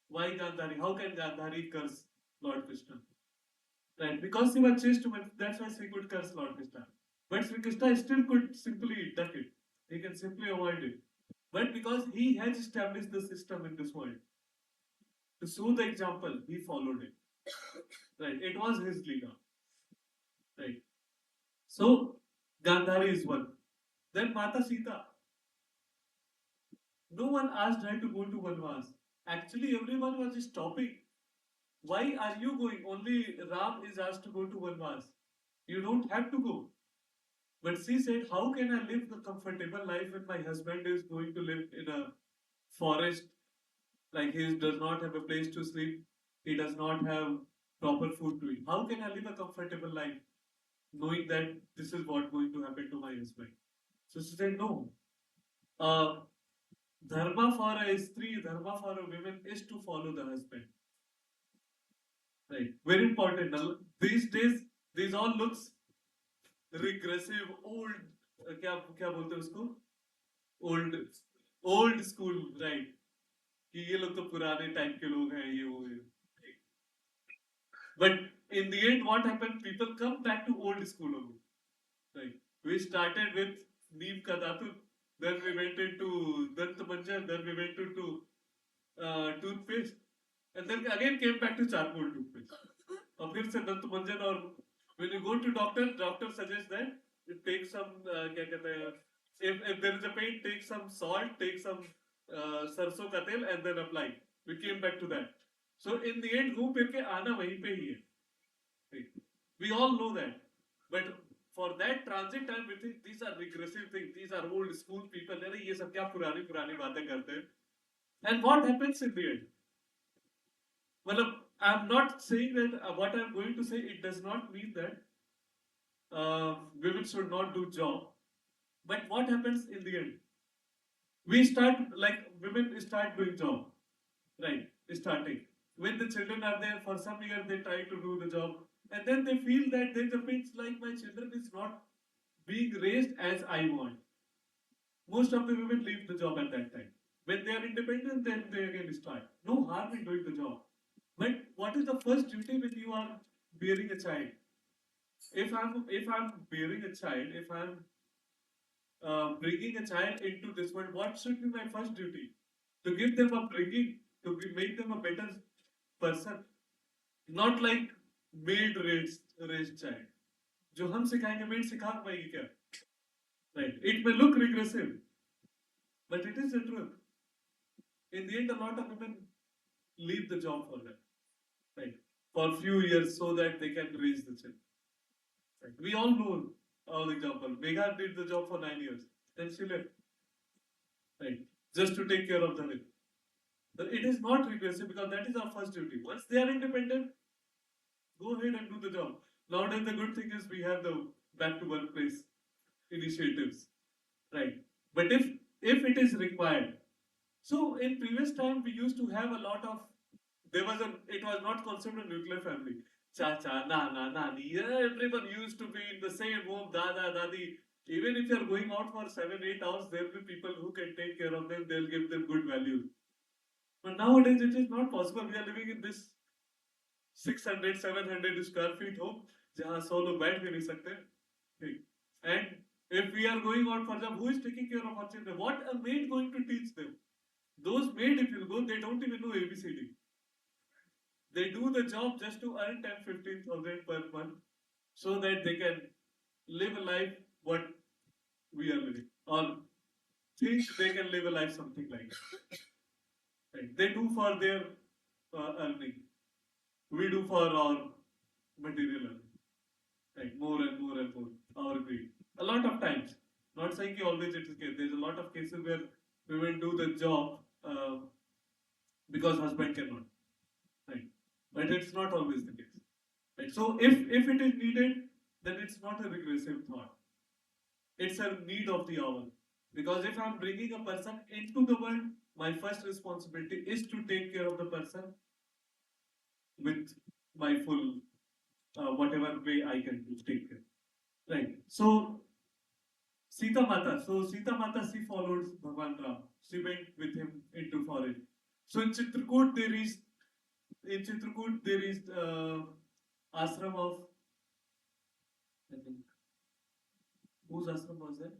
Why Gandhari? How can Gandhari curse Lord Krishna? Right. Because she was chaste woman, that's why she could curse Lord Krishna. But Sri Krishna still could simply duck it. He can simply avoid it. But because he has established the system in this world, to show the example, he followed it. Right. It was his leader. Right. So Gandhari is one. Then Mata Sita. No one asked her to go to Vanvas. Actually, everyone was stopping. Why are you going? Only Ram is asked to go to Vanvas. You don't have to go. But she said, how can I live the comfortable life when my husband is going to live in a forest? Like he does not have a place to sleep, he does not have proper food to eat. How can I live a comfortable life knowing that this is what going to happen to my husband? So she said, no. Uh, Dharma for a stree, dharma for a woman is to follow the husband. Right. Very important. Now, these days, these all looks regressive, old. क्या क्या बोलते हैं उसको? Old school, right? कि ये लोग तो पुराने टाइप के लोग हैं ये वो है. But in the end, what happened? People come back to old school only. Right. We started with Neem ka dhatu, then we went into Dant Manjan, then we went into toothpaste, and then again came back to charcoal toothpaste. और फिर से दंत मंजन और when you go to doctor suggests that you take some क्या कहते हैं, if there is a pain, take some salt, take some सरसों का तेल and then apply. We came back to that. So in the end घूम फिर के आना वहीं पे ही है. We all know that, but for that transit time we think these are regressive things, these are old school people. अरे ये सब क्या पुरानी पुरानी बातें करते हैं. And what happens in the end? Well, I'm not saying that what I'm going to say, it does not mean that women should not do job. But what happens in the end? We start, like women start doing job, right? Starting. When the children are there, for some years they try to do the job. And then they feel that there's a bit like my children is not being raised as I want. Most of the women leave the job at that time. When they are independent, then they again start. No harm in doing the job. But what is the first duty when you are bearing a child? If I'm bearing a child, if I'm bringing a child into this world, what should be my first duty? To give them upbringing, to make them a better person, not like maid raised child. जो हम सिखाएंगे maid सिखा पाएगी क्या? Right? It may look regressive, but it is the truth. In the end, a lot of women leave the job for that, right? For a few years so that they can raise the children. Right? We all know our example. Megha did the job for 9 years, then she left, right? Just to take care of the living. It is not regressive because that is our first duty. Once they are independent, go ahead and do the job. Nowadays, the good thing is we have the back to workplace initiatives, right? But if it is required, so in previous time we used to have a lot of, it was not considered a nuclear family. Chacha, nana, nani, everyone used to be in the same home, dada, dadi. Even if you are going out for 7-8 hours, there will be people who can take care of them, they'll give them good values. But nowadays it is not possible. We are living in this 600-700 square feet home, जहाँ 100 लोग बैठ भी नहीं सकते. And if we are going out for job, who is taking care of our children? What a maid going to teach them? Those maid, if you go, they don't even know ABCD. They do the job just to earn 10-15,000 per month so that they can live a life what we are living, or think they can live a life something like that. Right? They do for their earning. We do for our material earning. Right? More and more and more. Our greed. A lot of times. Not saying always it is case. There's a lot of cases where women do the job because husband cannot. Right? But it's not always the case. Right? So if it is needed, then it's not a regressive thought. It's a need of the hour. Because if I'm bringing a person into the world, my first responsibility is to take care of the person with my full, whatever way I can take care. Right. So, Sita Mata. So, Sita Mata, she followed Bhagwan Ram. She went with him into forest. So, in Chitrakoot, there is ashram of, I think, whose ashram was there?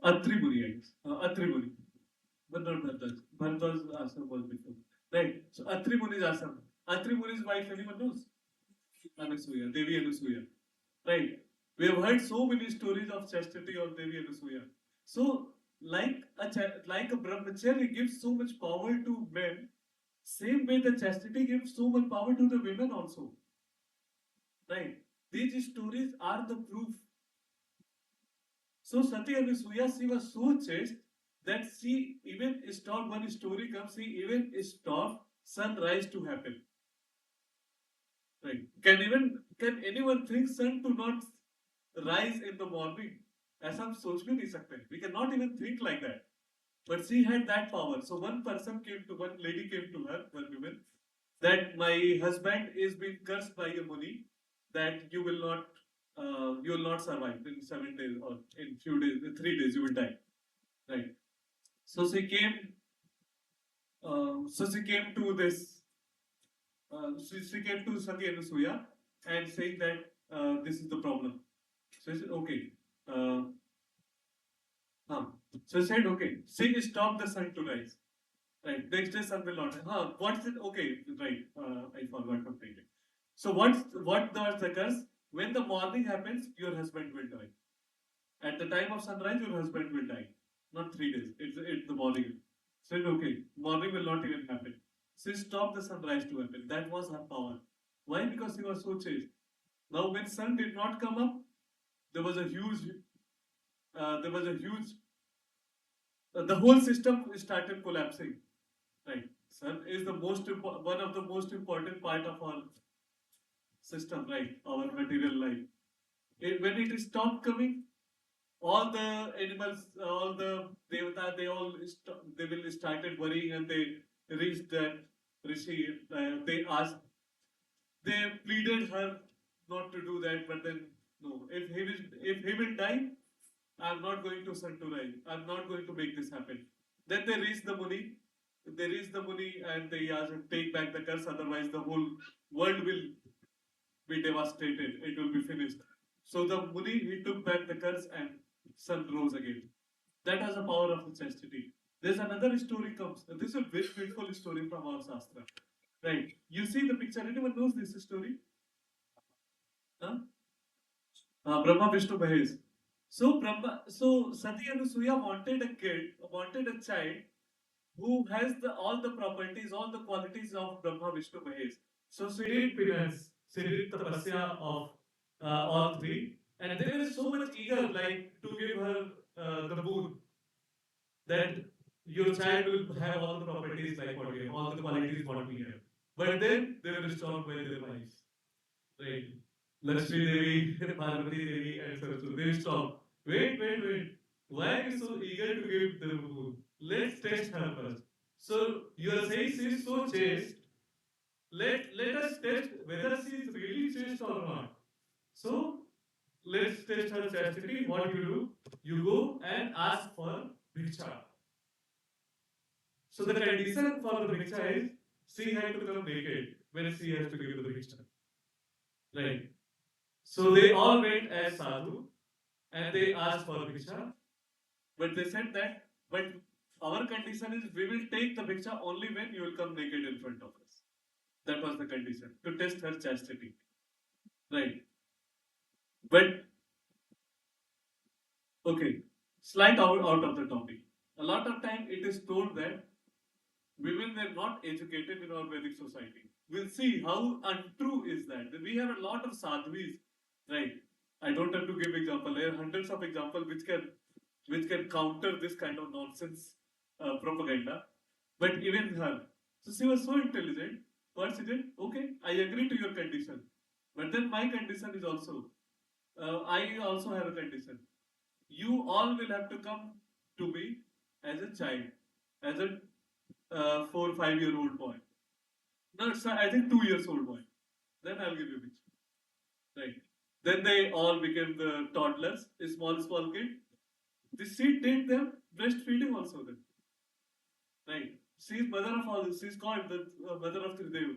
Atri Muni, I guess. Atri Muni. But not Bharadwaj. Bharadwaj ashram was before. Right. So, Atri Muni's ashram. Atri Muni's wife, anyone knows? Anasuya, Devi Anasuya. Right. We have heard so many stories of chastity of Devi Anasuya. So, like a brahmachari gives so much power to men, same way the chastity gives so much power to the women also. Right. These stories are the proof. So Sati Anasuya, she was so chaste that she even stopped, one story comes, she even stopped sunrise to happen. Right. Can anyone think sun to not rise in the morning? ऐसा हम सोच भी नहीं सकते. We cannot even think like that. But she had that power. So one lady came to her, one woman, that my husband is being cursed by a Muni, that you will not survive in 7 days or in few days, in 3 days you will die. Right. So she came to this. She came to Sati Anasuya and saying that this is the problem. So I said, okay. Huh. So I said, okay. She stopped the sun to rise. Right. Next day sun will not. What's it? Okay. Right. I forgot completely. So what was the curse? When the morning happens, your husband will die. At the time of sunrise, your husband will die. Not 3 days. It's the morning. Said okay. Morning will not even happen. She stopped the sunrise to happen. That was her power. Why? Because he was so chaste. Now, when sun did not come up, there was a huge, the whole system started collapsing. Right. Sun is the one of the most important part of our system. Right. Our material life. When it stopped coming, all the animals, all the devata, they will started worrying and they reached that rishi. They asked, they pleaded her not to do that, but then no. If he will die, I'm not going to sun to rise. I'm not going to make this happen. Then they reached the Muni. They reached the Muni and they asked him, take back the curse, otherwise the whole world will be devastated. It will be finished. So the Muni, he took back the curse and sun rose again. That has the power of the chastity. There's another story comes. This is a very beautiful story from our Shastra. Right. You see the picture. Anyone knows this story? Huh? Brahma Vishnu Mahesh. So Sati Anasuya wanted a child who has all the properties, all the qualities of Brahma Vishnu Mahesh. So she did penance, she did tapasya of all three, and they were so much eager, like to give her the boon that your child will have all the properties like what we have, all the qualities what we have. But then they were stopped by their wives. Right. Lakshmi Devi, Parvati Devi, and Saraswati. They stop. Wait. Why are you so eager to give the boon? Let's test her first. So you are saying she is so chaste. Let us test whether she is really chaste or not. So let's test her chastity. What you do? You go and ask for bhiksha. So the condition for the bhiksha is she had to come naked when she has to give the bhiksha. Right. So they all went as sadhu and they asked for bhiksha. But they said that, but our condition is we will take the bhiksha only when you will come naked in front of us. That was the condition to test her chastity. Right. But okay, slight out of the topic. A lot of time it is told that women were not educated in our Vedic society. We'll see how untrue is that. We have a lot of sadhvis, right? I don't have to give example. There are hundreds of examples which can counter this kind of nonsense propaganda. But even her, so she was so intelligent. What she did? Okay, I agree to your condition, but then my condition is also. I also have a condition. You all will have to come to me as a child, as a 4 5 year old boy. No, it's I think 2 years old boy. Then I'll give you a picture. Right. Then they all became the toddlers, a small kid. She did them breastfeeding also then. Right. She's mother of all. She's called the mother of Tridev,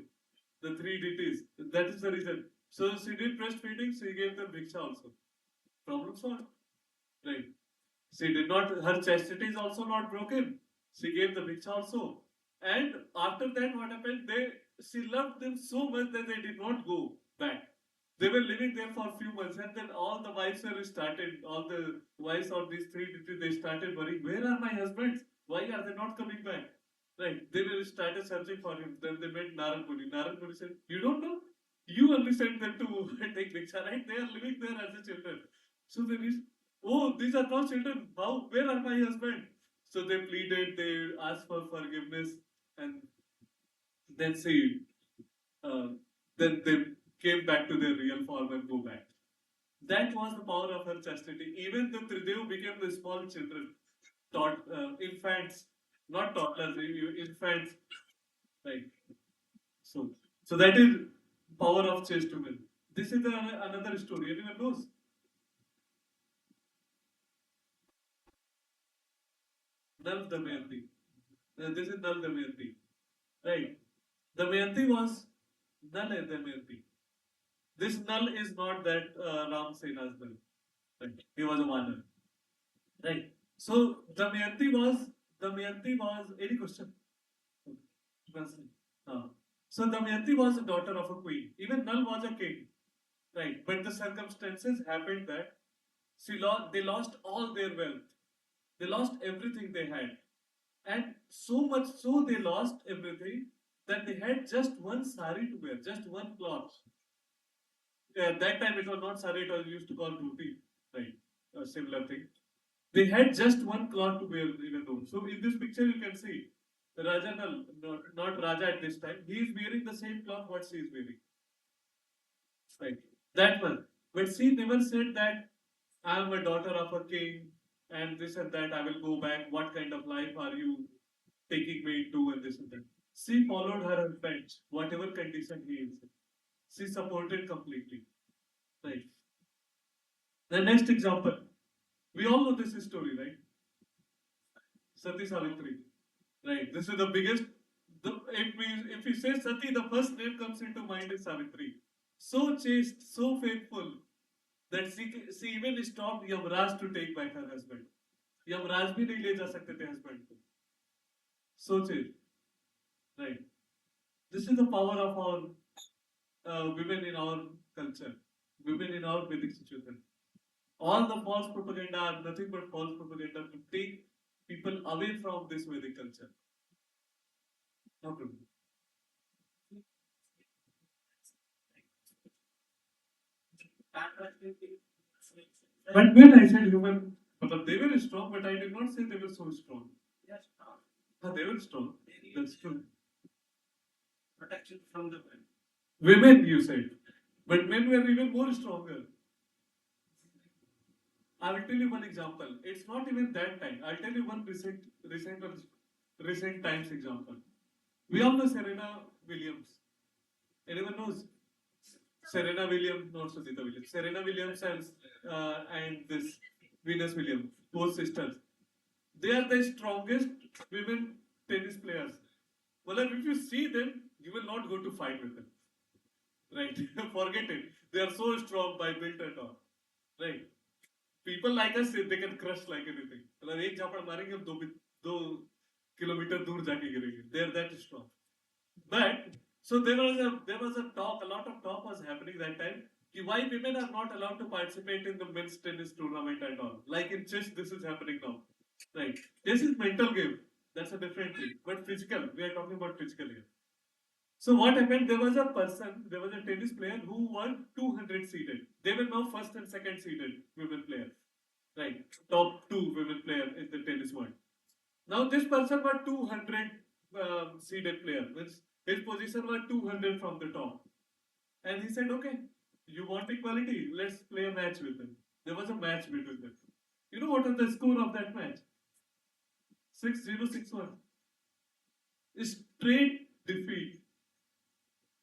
the three deities. That is the reason. So she did breastfeeding. She gave them bhiksha also. Problem solved. Right. She did not. Her chastity is also not broken. She gave the bhiksha also. And after that, what happened? She loved them so much that they did not go back. They were living there for a few months, and then all the wives were started. All the wives of these three deities, they started worrying. Where are my husbands? Why are they not coming back? Right. They will started searching for him. Then they met Narad Muni. Narad Muni said, "You don't know? You only sent them to take rickshaw, right? They are living there as a children. So there is, oh, these are not children. How? Where are my husband? So they pleaded, they asked for forgiveness, and then see, uh, then they came back to their real form and go back. That was the power of her chastity. Even the Tridev became the small children, infants, not toddlers, infants, right? So, so that is power of chaste women. This is another story. Anyone knows? Nal Damayanti. This is Nal Damayanti, right? Damayanti was Nal Damayanti. This Nal is not that Ram Sena's Nal. Right? He was a Vanar. Right. So Damayanti was any question? Question. So Damayanti was the daughter of a queen. Even Nal was a king. Right. But the circumstances happened that they lost all their wealth. They lost everything they had. And so much so they lost everything that they had just one sari to wear, just one cloth. That time it was not sari, it was used to call dhoti, right? A similar thing. They had just one cloth to wear even though. So in this picture you can see Raja Nal, not Raja at this time, he is wearing the same cloth what she is wearing. Right. That one. But she never said that I am a daughter of a king and this and that, I will go back. What kind of life are you taking me into and this and that? She followed her husband, whatever condition he is in. She supported completely. Right. The next example. We all know this story, right? Sati Savitri. Right. This is the biggest. If we say Sati, the first name comes into mind is Savitri. So chaste, so faithful that she even stopped Yamraj to take back her husband. Yamraj भी नहीं ले जा सकते थे husband को. सोचे, right? This is the power of our women in our culture, women in our Vedic situation. All the false propaganda are nothing but false propaganda to take people away from this Vedic culture. No problem. But when I said human, they were strong, but I did not say they were so strong. They were strong. That's true. Protection from the Women, you said. But men were even more stronger. I will tell you one example. It's not even that time. I'll tell you one recent times example. We all know Serena Williams. Anyone knows? Serena Williams, not Sujita Williams. Serena Williams and this Venus Williams, both sisters. They are the strongest women tennis players. Well, if you see them, you will not go to fight with them. Right? Forget it. They are so strong by built and all. Right? People like us, they can crush like anything. मतलब एक झापड़ मारेंगे हम 2 kilometre दूर जाके गिरेंगे. They are that strong. But so there was a talk, a lot of talk was happening that time. Why women are not allowed to participate in the men's tennis tournament and all. Like in chess, this is happening now. Right. This is mental game. That's a different thing. But physical, we are talking about physical here. So what happened? There was a tennis player who won 200 seeded. They were now first and second seeded women player. Right. Top two women player in the tennis world. Now this person was 200 seeded player. His position was 200 from the top. And he said, okay, you want equality? Let's play a match with them. There was a match between them. You know what was the score of that match? 6-0, 6-1. Straight defeat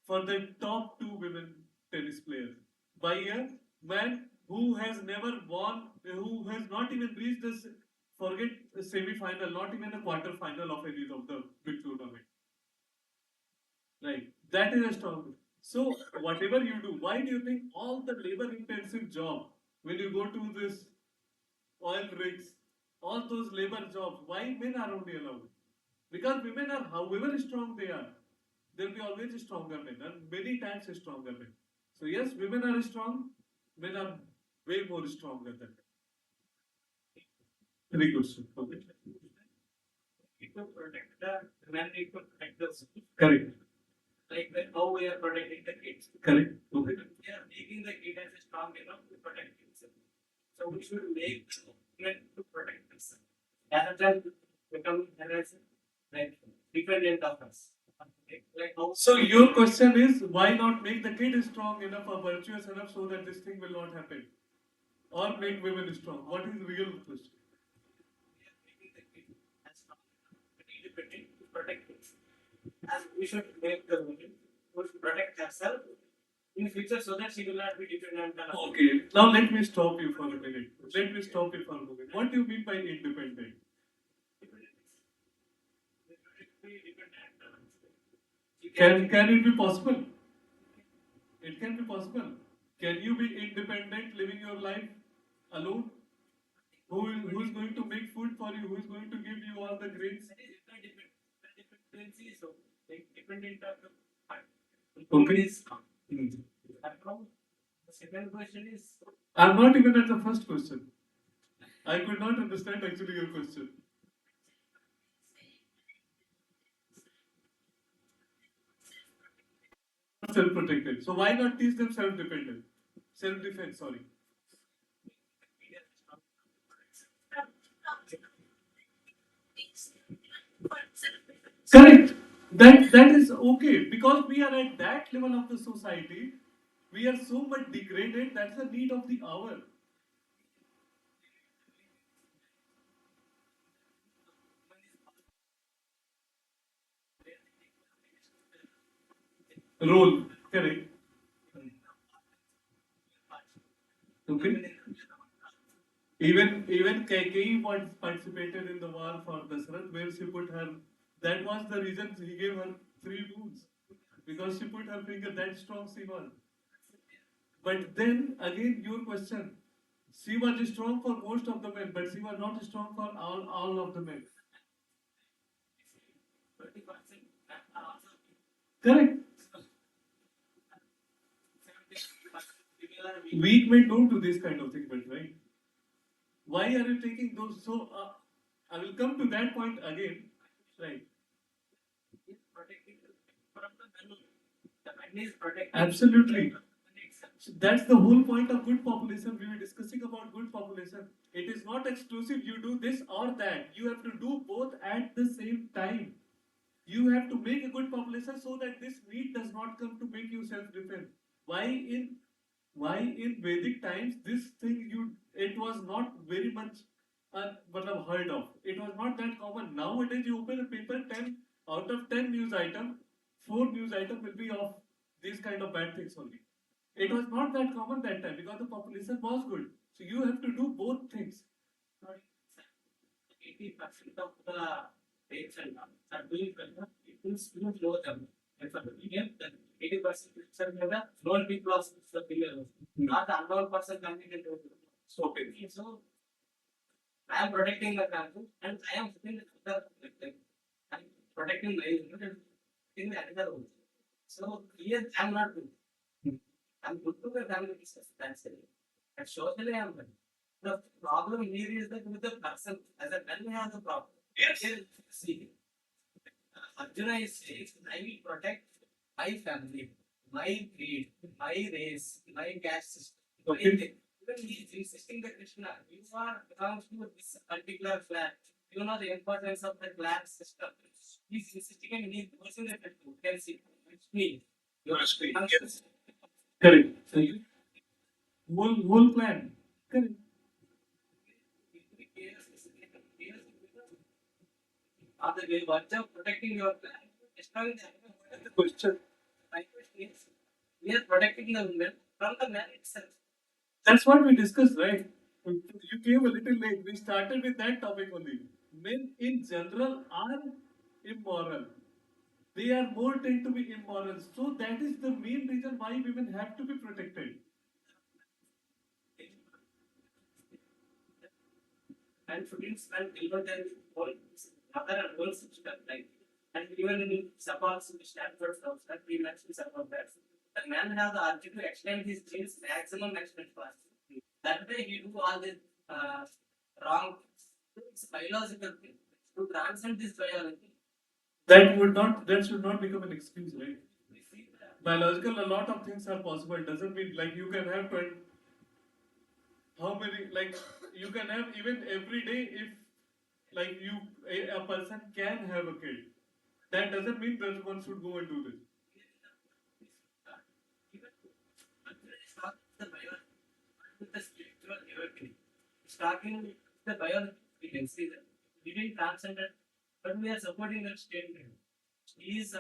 for the top two women tennis players by a man who has never won, who has not even reached this, forget a semi-final, not even a quarter-final of any of the big tournament. Right. That is a strong. So whatever you do, why do you think all the labor-intensive job, when you go to this oil rigs, all those labor jobs, why men are only allowed? Because women are, however strong they are, there will be always stronger men and many times stronger men. So yes, women are strong, men are way more stronger than men. Very good, sir. Okay. People protect the men, need to protect the Correct. like how we are protecting the kids. Correct. Okay. We are making the kid as a strong enough to protect himself. So we should make men to protect himself. Rather than become like dependent of us. Like how So your question is, why not make the kid strong enough or virtuous enough so that this thing will not happen, or make women strong? What is the real question? we are making the kid as strong enough and independent to protect himself. And we should make the woman who should protect herself in future so that she will not be dependent on us. Okay. Now let me stop you for a minute. Let me stop you for a moment. What do you mean by independent? Can it be possible? It can be possible. Can you be independent, living your life alone? Who is going to make food for you? Who is going to give you all the grains? Dependency, so like dependent on the Okay. The second question is I'm not even at the first question. I could not understand actually your question. Self-protected. So why not teach them self-dependent? Self-defense, sorry. Correct. That is okay because we are at that level of the society. We are so much degraded. That's the need of the hour. Role. Correct. Okay. Even Kaikeyi participated in the war for Dasarath, where she put her. That was the reason he gave her 3 wounds because she put her finger. That strong she was. But then again, your question. She was strong for most of the men, but she was not strong for all of the men. Correct. Weak men don't do this kind of thing, but right? Why are you taking those? So I will come to that point again, right? Absolutely. So that's the whole point of good population. We were discussing about good population. It is not exclusive. You do this or that. You have to do both at the same time. You have to make a good population so that this need does not come to make you self-defense. Why in why in Vedic times this thing it was not very much heard of. It was not that common. Nowadays you open a paper, 10 out of 10 news item, 4 news item will be of these kind of bad things only. It was not that common that time because the population was good. So you have to do both things. 80% of the rates and are doing well. It will still slow them. And for the medium, the 80% the known people of the billion, not the unknown person coming into okay. So I am protecting the country and I am putting the like, I'm protecting my unit and in the another role. So here I am not good. I'm good to the family business. That's it. And socially I am good. The problem here is that with the person as a man we have the problem. Yes. Here, see, Arjuna is saying, I will protect my family, my creed, my race, my caste system. Okay. Even he is insisting that Krishna, you are belongs to this particular clan. You know the importance of the clan system. He is insisting and he is forcing that you can see. It's me. You are speaking. Yes. Correct. So you whole plan. Correct. Are the words of protecting your clan? Destroying The question. my question is, we are protecting the women from the man itself. That's what we discussed, right? You came a little late. We started with that topic only. Men in general are immoral. They are more tend to be immoral. So that is the main reason why women have to be protected. And students and even their whole other and whole system like and even in support Stanford stuff that we mentioned support that the man has the urge to extend his genes maximum extent fast. That way he do all this wrong it's biological thing. To transcend this biology. That should not become an excuse, right? biological, a lot of things are possible. Doesn't mean like you can have 20, how many, like you can have even every day if like you, a person can have a kid. That doesn't mean that one should go and do this. Starting the biology, we can see that we didn't transcend it, but we are supporting that statement. He is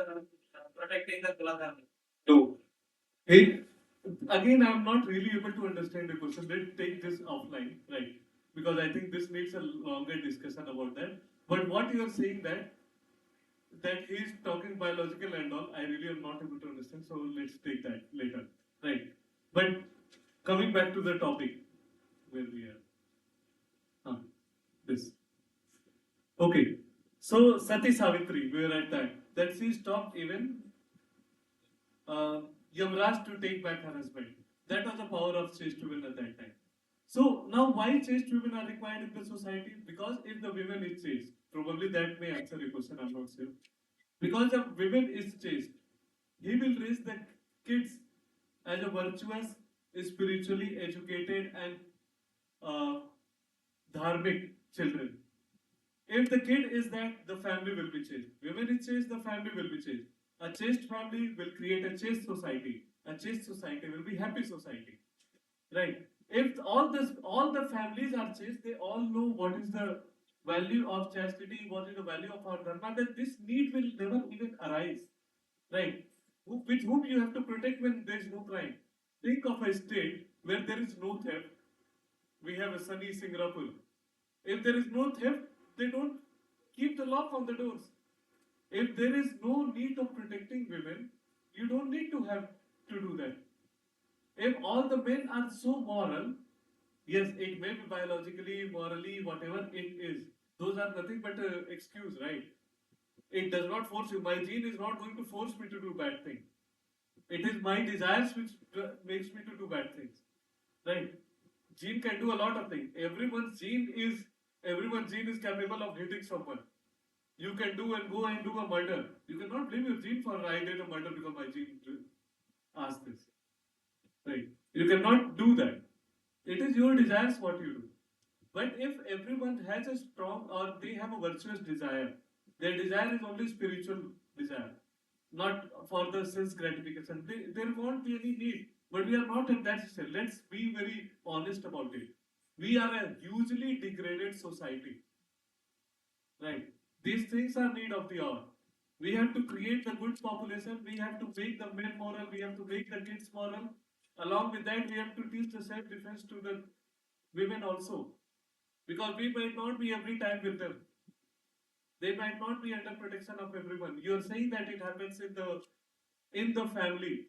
protecting the Kuladharma. No. Hey, again, I'm not really able to understand the question. Let's take this offline, right? Because I think this needs a longer discussion about that. But what you are saying that he's talking biological and all, I really am not able to understand. So let's take that later, right? But coming back to the topic where we are, this. Okay, so Sati Savitri, we were at that. That she stopped even Yamraj to take back her husband. That was the power of chaste women at that time. So now why chaste women are required in the society? Because if the women is chaste, probably that may answer your question, I'm not sure. Because the women is chaste, he will raise the kids as a virtuous, spiritually educated and uh, dharmic children. If the kid is that, the family will be chaste. Women is chaste, the family will be chaste. A chaste family will create a chaste society. A chaste society will be happy society. Right? If all the families are chaste, they all know what is the value of chastity, what is the value of our dharma, then this need will never even arise. Right? With whom you have to protect when there is no crime. Think of a state where there is no theft. We have a sunny Singapore. If there is no theft, they don't keep the lock on the doors. If there is no need of protecting women, you don't need to have to do that. If all the men are so moral, yes, it may be biologically, morally, whatever it is. Those are nothing but an excuse, right? It does not force you. My gene is not going to force me to do bad things. It is my desires which makes me to do bad things, right? Gene can do a lot of things. Everyone's gene is capable of hitting someone. You can do and go and do a murder. You cannot blame your gene for I did a murder because my gene asked this. Right? You cannot do that. It is your desires what you do. But if everyone has a strong or they have a virtuous desire, their desire is only spiritual desire, not for the sense gratification. There won't be any need. But we are not at that stage. Let's be very honest about it. We are a hugely degraded society. Right? These things are need of the hour. We have to create the good population. We have to make the men moral. We have to make the kids moral. Along with that, we have to teach the self-defense to the women also. Because we might not be every time with them. They might not be under protection of everyone. You are saying that it happens in the family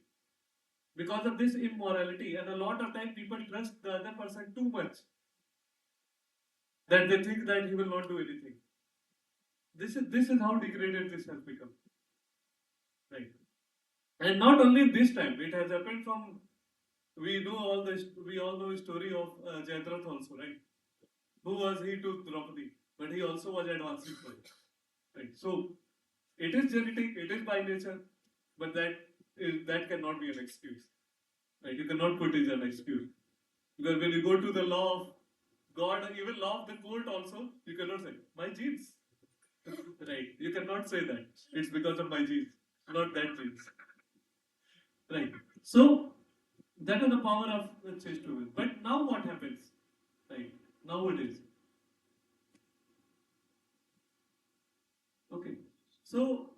because of this immorality, and a lot of time people trust the other person too much that they think that he will not do anything. This is how degraded this has become, right? And not only this time, it has happened from we all know the story of Jayadratha also, right? Who was he to Draupadi? But he also was advancing for it, right? So it is genetic, it is by nature, but that cannot be an excuse, right? You cannot put it as an excuse because when you go to the law of God, even law of the court also, you cannot say my genes, right? You cannot say that it's because of my genes, not that genes, right? So that is the power of the chaste women. But now what happens, right? Nowadays, okay. So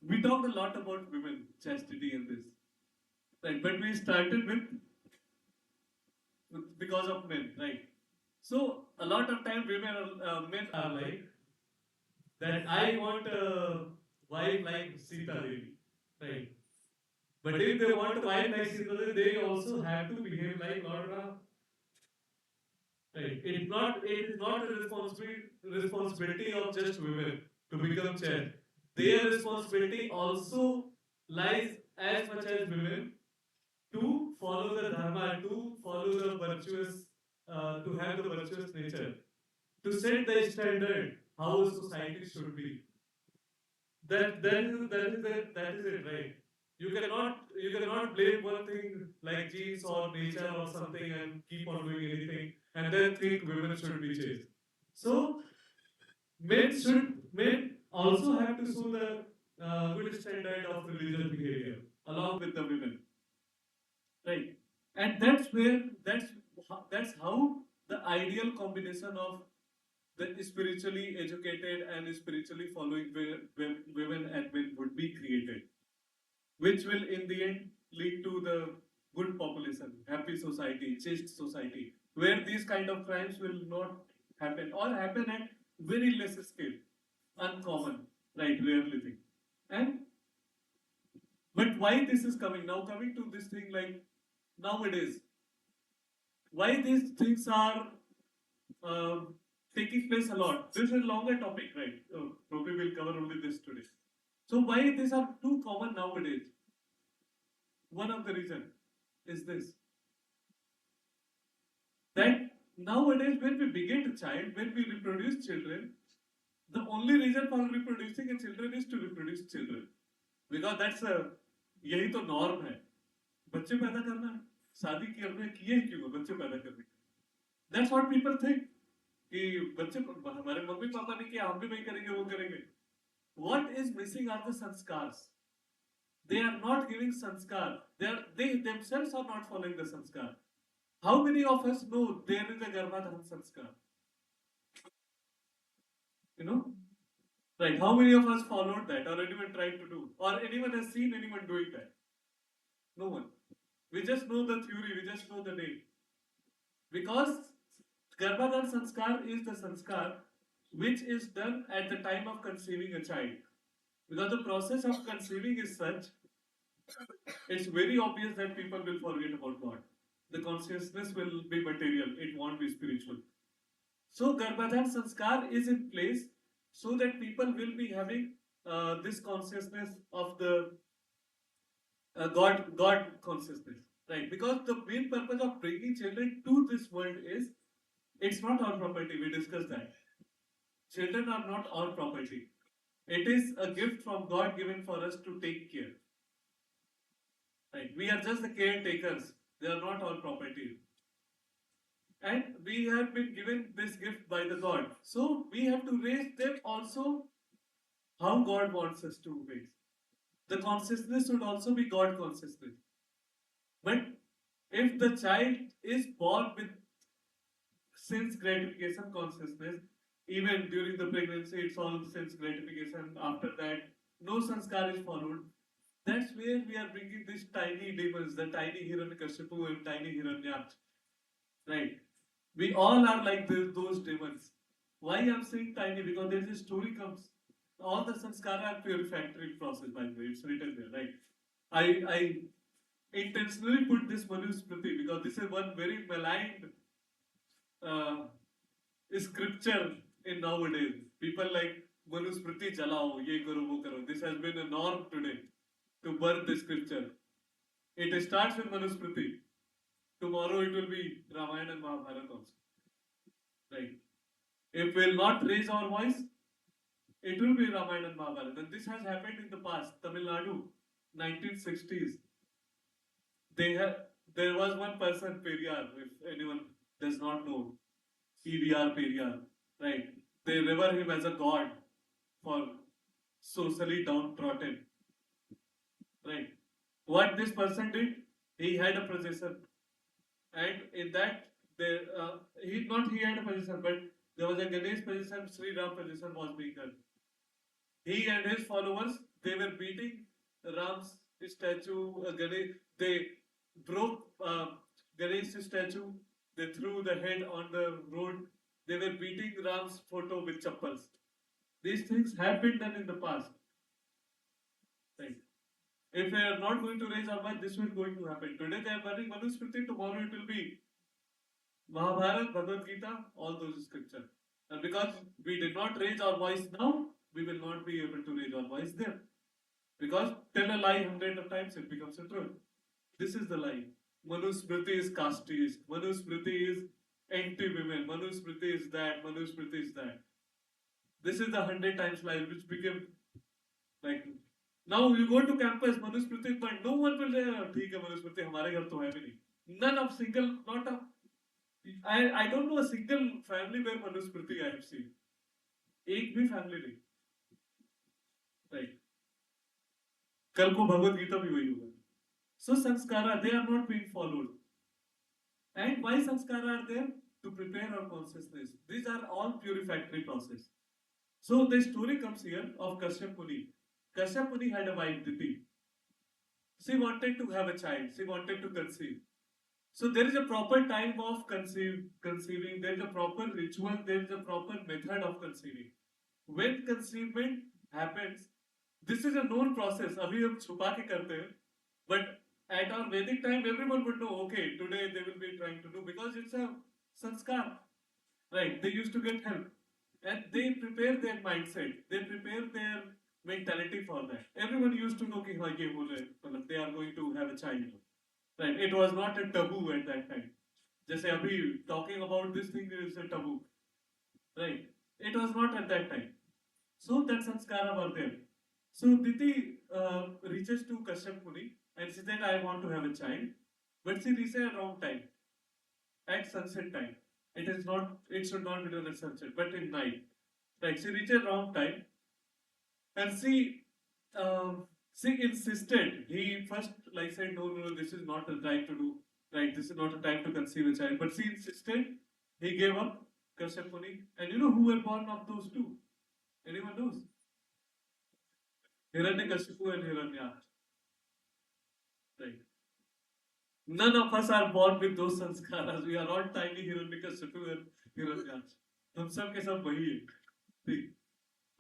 we talked a lot about women chastity in this, right? But we started with because of men, right? So a lot of time men are like that. I want a wife like Sita Devi, right? But if they want a wife like Sita Devi, they also have to behave like Lord Ram. Right. It is not a responsibility of just women to become chaste. Their responsibility also lies as much as women to follow the dharma, to follow the virtuous, to have the virtuous nature, to set the standard how a society should be. that is it, right? You cannot blame one thing like genes or nature or something and keep on doing anything and then think women should be chased. So men also have to show the good standard of religious behavior along with the women, right? And that's how the ideal combination of the spiritually educated and spiritually following women and men would be created, which will in the end lead to the good population, happy society, chaste society, where these kind of crimes will not happen or happen at very less scale, uncommon, right, rarely thing. And but why this is coming now? Coming to this thing like nowadays, why these things are taking place a lot. This is a longer topic, right? Probably we'll cover only this today. So why these are too common nowadays? One of the reason is this, that nowadays when we beget a child, when we reproduce children, the only reason for reproducing a children is to reproduce children, because that's a यही तो norm है, बच्चे पैदा करना है, शादी करने किए ही क्यों, बच्चे पैदा करने, that's what people think कि बच्चे हमारे मम्मी पापा ने किया हम भी वही करेंगे वो करेंगे. What is missing are the sanskars. They are not giving sanskar. They themselves are not following the sanskar. How many of us know there is a Garbhadhan sanskar? You know? Right. How many of us followed that or anyone tried to do? Or anyone has seen anyone doing that? No one. We just know the theory, we just know the name. Because Garbhadhan sanskar is the sanskar which is done at the time of conceiving a child. Because the process of conceiving is such, it's very obvious that people will forget about God. The consciousness will be material, it won't be spiritual. So Garbhadhan sanskar is in place so that people will be having this consciousness of the God consciousness, right? Because the main purpose of bringing children to this world is, it's not our property. We discussed that. Children are not our property. It is a gift from God given for us to take care. Right? We are just the caretakers. They are not our property. And we have been given this gift by the God. So we have to raise them also how God wants us to raise. The consciousness should also be God consciousness. But if the child is born with sense gratification consciousness, even during the pregnancy, it's all sense gratification. After that, no sanskar is followed. That's where we are bringing these tiny demons, the tiny Hiranyakashipu and tiny Hiranyaksh. Right? We all are like those demons. Why I'm saying tiny? Because there's a story comes. All the sanskara are purifactory process, by the way. It's written there, right? I intentionally put this Manusmriti because this is one very maligned uh, scripture in nowadays. People like Manusmriti jalao, ye karo, wo karo. This has been a norm today to burn the scripture. It starts with Manusmriti. Tomorrow it will be Ramayana and Mahabharata also. Right? If we'll not raise our voice, it will be Ramayana and Mahabharata. And this has happened in the past. Tamil Nadu, 1960s. There was one person, Periyar, if anyone does not know, EVR Periyar, right? They revere him as a god for socially downtrodden, right? What this person did, he had a procession, and in that there he had a procession, but there was a Ganesh procession, Sri Ram procession was being done. He and his followers, they were beating Ram's statue, Ganesh. They broke Ganesh's statue. They threw the head on the road. They were beating Ram's photo with chappals. These things have been done in the past. Right? If we are not going to raise our voice, this will going to happen. Today they are burning Manusmriti, tomorrow it will be Mahabharata, Bhagavad Gita, all those scriptures. And because we did not raise our voice now, we will not be able to raise our voice there. Because tell a lie 100 of times, it becomes a truth. This is the lie. Manusmriti is casteist. Manusmriti is anti-women. Manusmriti is that. Manusmriti is that. This is the 100 times lie which became Like now you go to campus, Manusmriti, but no one will say, "ठीक है Manusmriti, हमारे घर तो है भी नहीं." None of single, not a. I don't know a single family where Manusmriti I have seen. एक भी family नहीं. Right. कल को भगवत गीता भी वही होगा. So sanskara, they are not being followed. And why sanskara are there? To prepare our consciousness. These are all purificatory process. So the story comes here of Kashyap Muni. Kashyap Muni had a wife, Diti. She wanted to have a child. She wanted to conceive. So there is a proper time of conceiving. There is a proper ritual. There is a proper method of conceiving. When conceivement happens, this is a known process. अभी हम छुपा के करते हैं. But at our Vedic time, everyone would know. Okay, today they will be trying to do because it's a sanskar, right? They used to get help, and they prepare their mindset. They prepare their mentality for that. Everyone used to know कि हाँ ये हो रहा है. मतलब they are going to have a child. Right? It was not a taboo at that time. जैसे अभी talking about this thing is a taboo, right? It was not at that time. So that sanskara were there. So Diti reaches to Kashyap Muni and she said, "I want to have a child," but she reaches at wrong time, at sunset time. It is not. It should not be done at sunset, but in night. Right? She reaches wrong time, and she insisted. He first like said, "No, no, no, this is not the time to do. Right? This is not a time to conceive a child." But she insisted. He gave up Kashyap Muni, and you know who were born of those two? Anyone knows? Hiranyakashipu and Hiranyaksha. Right. None of us are born with those sanskaras. We are all tiny Hiranyakashipu and Hiranyaksha. हम सब के सब वही है. ठीक.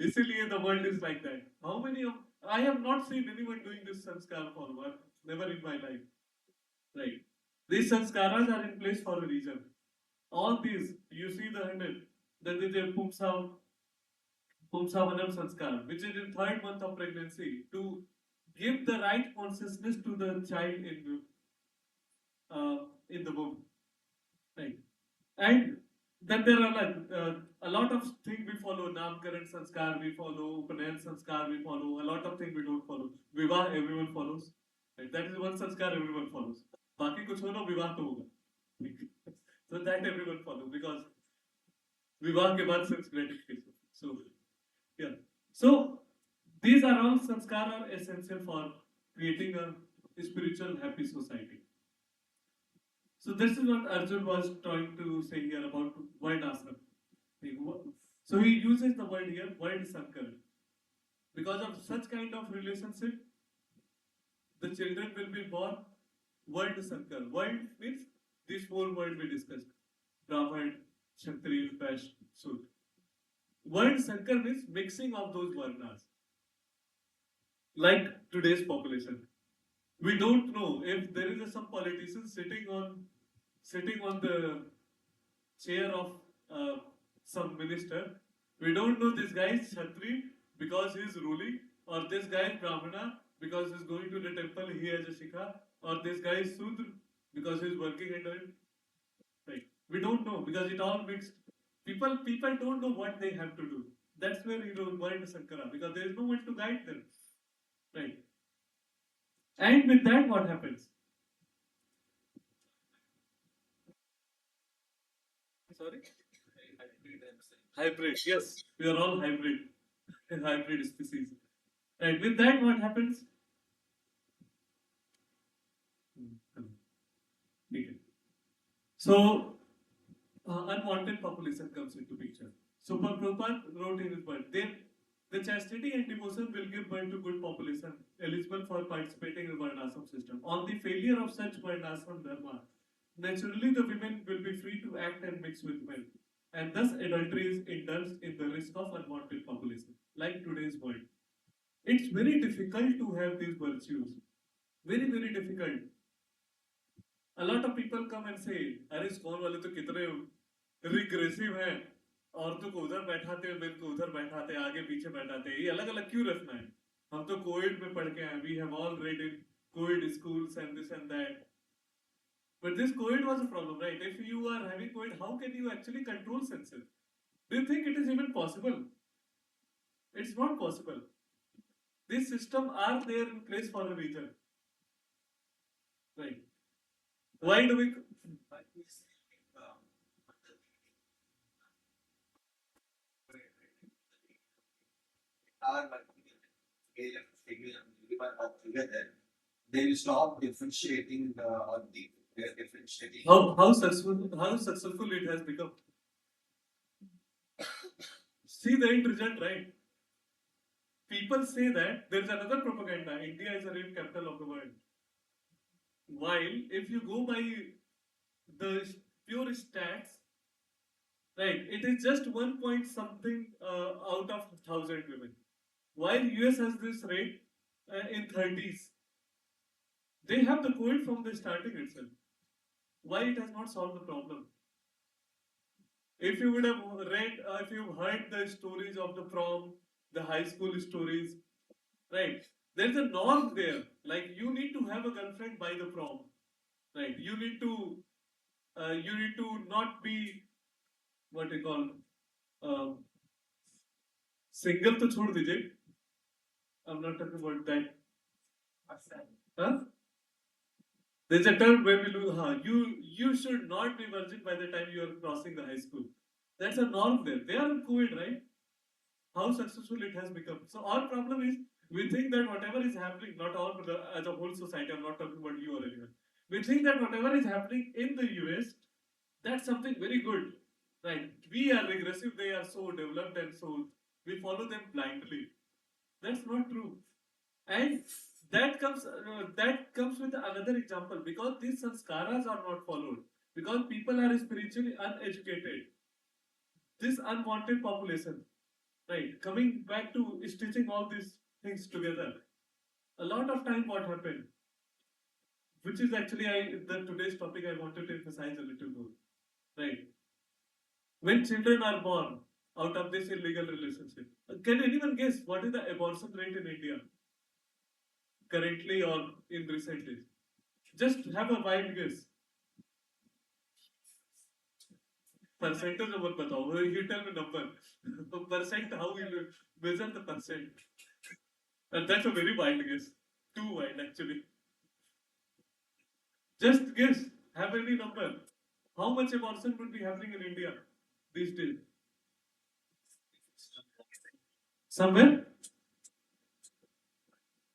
इसीलिए the world is like that. How many of I have not seen anyone doing this sanskar for one. Never in my life. Right. These sanskaras are in place for a reason. All these, you see the 100. Then there is Pumsavanam Sanskar, which is in third month of pregnancy, to give the right consciousness to the child in the womb, right? And then there are like a lot of things we follow. Namkaran Sanskar we follow, Upanayan Sanskar we follow. A lot of things we don't follow. Vivah everyone follows. Right? That is one Sanskar everyone follows. बाकी कुछ हो ना विवाह तो होगा. So that everyone follows because विवाह के बाद since gratification. So yeah. So these are all sanskar are essential for creating a spiritual happy society. So this is what Arjun was trying to say here about word ashram. So he uses the word here, word sankar. Because of such kind of relationship, the children will be born word sankar. Word means these four words we discussed. Brahman, Kshatriya, Vaishya, Sudra. Word sankar means mixing of those varnas. Like today's population. We don't know if there is some politician sitting on the chair of some minister. We don't know this guy is Kshatri because he is ruling, or this guy is Brahmana because he is going to the temple, he has a shikha, or this guy is Sudra because he is working under it. Right. We don't know because it all mixed. People don't know what they have to do. That's where he wrote word Sankara because there is no one to guide them. Right. And with that, what happens? Sorry? Hybrid. Yes, we are all hybrid. Hybrid species. And with that, what happens? Okay. So, unwanted population comes into picture. So, Prabhupada wrote in his word, the chastity and devotion will give birth to good population eligible for participating in Varnashram system. On the failure of such Varnashram dharma, naturally the women will be free to act and mix with men. And thus adultery is indulged in the risk of unwanted population, like today's world. It's very difficult to have these virtues. Very, very difficult. A lot of people come and say, अरे स्कॉल वाले तो कितने regressive हैं, औरतों को उधर बैठाते हैं, मेरे को उधर बैठाते हैं, आगे पीछे बैठाते हैं, ये अलग अलग क्यों रखना है? हम तो कोविड में पढ़ के आए, we have all read in COVID schools and this and that. But this COVID was a problem, right? If you are having COVID, how can you actually control senses? Do you think it is even possible? It's not possible. These systems are there in place for a reason. Right. Why do we? But we say, are together, they will stop differentiating or they're differentiating. How successful it has become? See the end result, right? People say that there is another propaganda. India is a rape capital of the world. While if you go by the pure stats, right, it is just 1 point something out of 1,000 women. While US has this rate in 30s, they have the code from the starting itself. Why it has not solved the problem? If you would have read, if you've heard the stories of the prom, the high school stories, right? There's a norm there. Like you need to have a girlfriend by the prom, right? You need to not be what you call uh, single. तो छोड़ दीजिए. I'm not talking about that. Huh? There's a term where we do, you should not be virgin by the time you are crossing the high school. That's a norm there. They are in COVID, right? How successful it has become. So our problem is we think that whatever is happening, not all, but as a whole society, I'm not talking about you or anyone. We think that whatever is happening in the US, that's something very good, right? We are regressive, they are so developed, and so we follow them blindly. That's not true. And that comes with another example because these sanskaras are not followed because people are spiritually uneducated. This unwanted population, right? Coming back to stitching all these things together, a lot of time what happened, which is actually the today's topic I wanted to emphasize a little more, right? When children are born out of this illegal relationship, can anyone guess what is the abortion rate in India currently or in recent days? Just have a wild guess. Percentage of बताओ. You tell me number. Percent, how will you measure the percent? And that's a very wild guess. Too wild actually. Just guess. Have any number. How much abortion would be happening in India these days? Somewhere?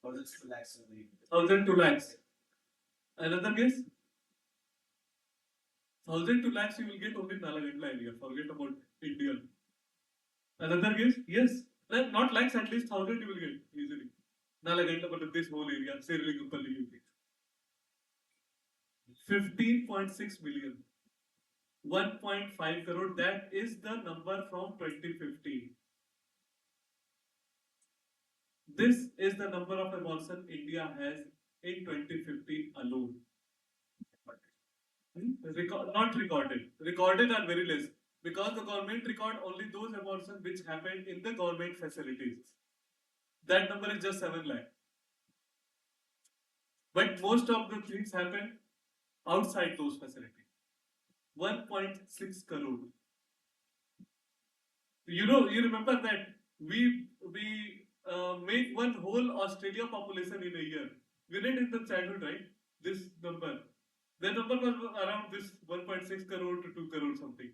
1,000 lakhs of the 1,000 to lakhs. Another guess? 1,000 to lakhs you will get only Nalagandla area. Forget about India. Another guess? Yes. Not lakhs, at least 1,000 you will get easily. Nalagandla, but this whole area, Seriligampalli, UP. 15.6 million. 1.5 crore. That is the number from 2015. This is the number of abortion India has in 2015 alone. Not recorded. Recorded are very less because the government record only those abortions which happened in the government facilities. That number is just 7 lakh. But most of the things happen outside those facilities. 1.6 crore. You remember that we make one whole Australia population in a year. We read in the childhood, right? This number. The number was around this 1.6 crore to 2 crore something.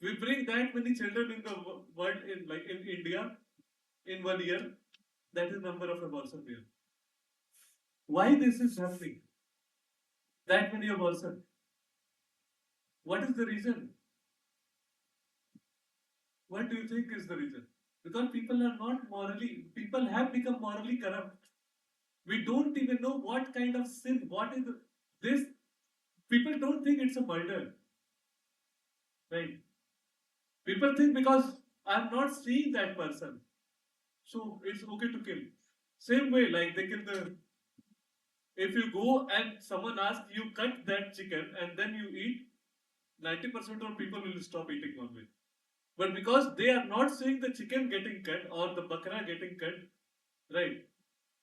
We bring that many children in the world in India in 1 year. That is number of abortion here. Why this is happening? That many abortion. What is the reason? What do you think is the reason? Because people have become morally corrupt. We don't even know what kind of sin, what is this. People don't think it's a murder. Right? People think because I'm not seeing that person, so it's okay to kill. Same way, like they kill the. If you go and someone asks you cut that chicken and then you eat, 90% of people will stop eating non-veg. But because they are not seeing the chicken getting cut or the bakra getting cut, right?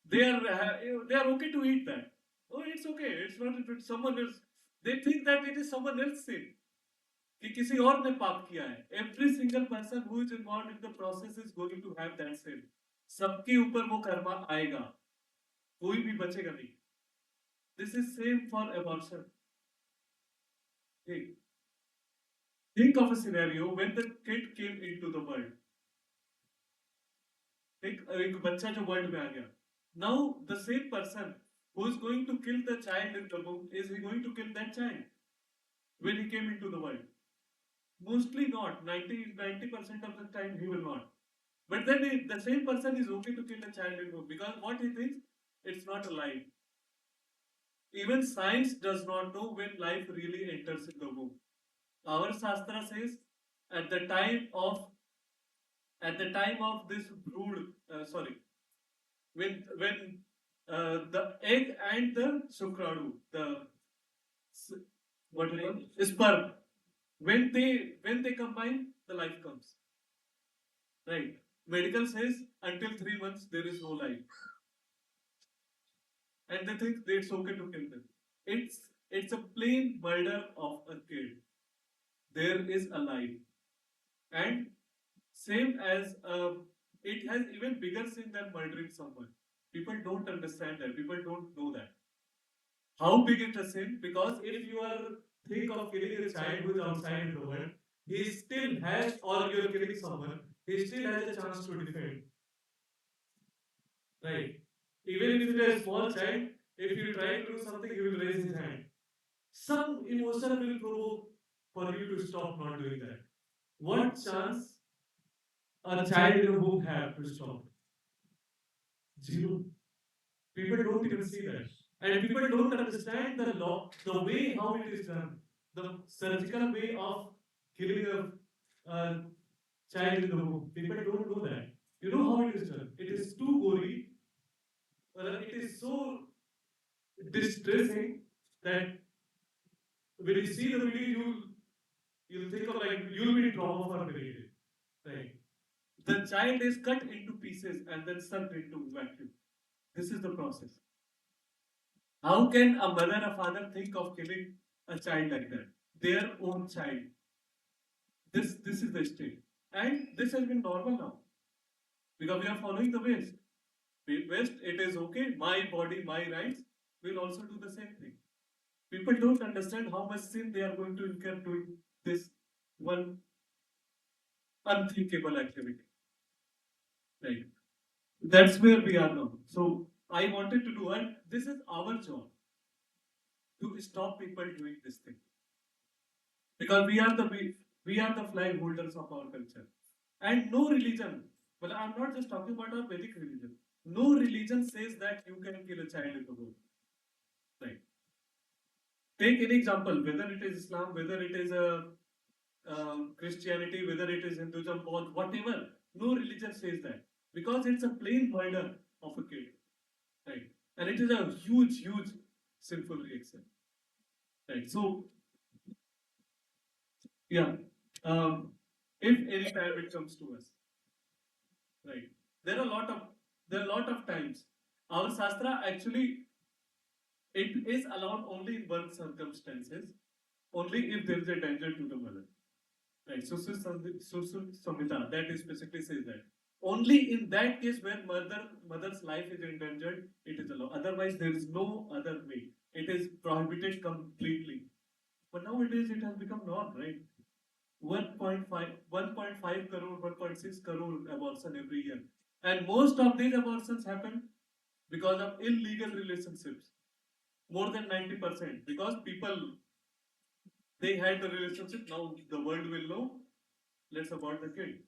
They are okay to eat that. Oh, it's okay. It's not if it's someone else. They think that it is someone else's sin. कि किसी और ने पाप किया है. Every single person who is involved in the process is going to have that sin. सबके ऊपर वो कर्मा आएगा, कोई भी बचेगा नहीं. This is same for abortion. Think of a scenario when the kid came into the world. एक बच्चा जो वर्ल्ड में आ गया. Now the same person who is going to kill the child in the womb, is he going to kill that child when he came into the world? Mostly not. 90% of the time he will not. But then the same person is okay to kill a child in womb because what he thinks, it's not alive. Even science does not know when life really enters in the womb. Our Shastra says at the time of this brood, when the egg and the sukradu, what do you call sperm, when they combine, the life comes. Right. Medical says until 3 months there is no life, and they think that it's okay to kill them. It's a plain murder of a kid. There is a life, and same as it has even bigger sin than murdering someone. People don't understand that. People don't know that. How big it is a sin? Because if you are think of killing a child who is outside in the world, he still has, or you are killing someone, he still has a chance to defend. Right. Even if it is a small child, if you try to do something, he will raise his hand. Some emotion will provoke for you to stop not doing that. What chance a child in a womb have to stop? Zero. People don't even see that. And people don't understand the law, the way how it is done, the surgical way of killing a child in the womb. People don't know that. You know how it is done? It is too gory. It is so distressing that when you see the video, you'll think of like you'll be in trauma for a minute. Right. The child is cut into pieces and then sucked into vacuum. This is the process. How can a mother or father think of killing a child like that? Their own child. This is the state. And this has been normal now. Because we are following the West. West, it is okay, my body, my rights. We'll also do the same thing. People don't understand how much sin they are going to incur doing this one unthinkable activity. Right. That's where we are now. So I wanted to do, and this is our job to stop people doing this thing. Because we are the flag holders of our culture. And no religion, well, I'm not just talking about our Vedic religion. No religion says that you can kill a child in the womb. Right. Take any example, whether it is Islam, whether it is a Christianity, whether it is Hinduism, or whatever. No religion says that because it's a plain murder of a kid, right? And it is a huge, huge sinful reaction, right? So, yeah, if any time it comes to us, right? There are a lot of times our shastra actually it is allowed only in one circumstances, only if there is a danger to the mother. Right. So Samhita, that is basically says that only in that case where mother's life is endangered, it is allowed. Otherwise, there is no other way. It is prohibited completely. But nowadays it has become norm, right? 1.5 crore, 1.6 crore abortion every year. And most of these abortions happen because of illegal relationships. More than 90%. Because people they had the relationship, now the world will know. Let's abort the kid.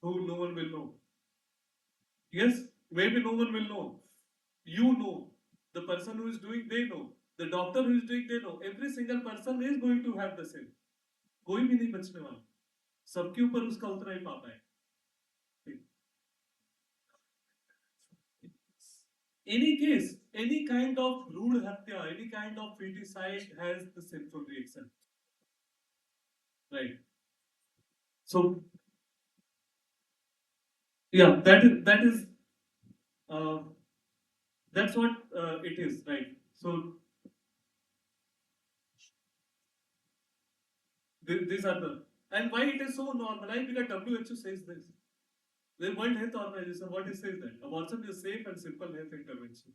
Who no one will know. Yes, maybe no one will know. You know. The person who is doing, they know. The doctor who is doing, they know. Every single person is going to have the same. कोई भी नहीं बचने वाला. सबके ऊपर उसका उतना ही पापा है. Any case, any kind of rude hatya, any kind of feticide has the sinful reaction. Right. So, yeah, uh, that's what it is, right? So these are the and why it is so normalized because WHO says this. The World Health Organization, what it says that abortion is safe and simple health intervention.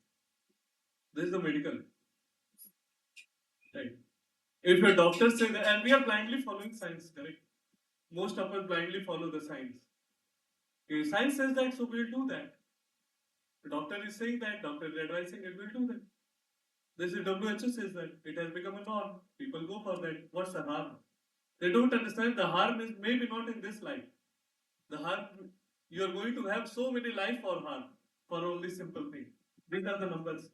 This is the medical, right? If your doctor say that, and we are blindly following science, correct? Most of us blindly follow the science. If science says that, so we'll do that. The doctor is saying that, doctor is advising it, we'll do that. This is WHO says that it has become a norm. People go for that. What's the harm? They don't understand the harm is maybe not in this life. The harm, you are going to have so many life for harm for only simple thing. These are the numbers.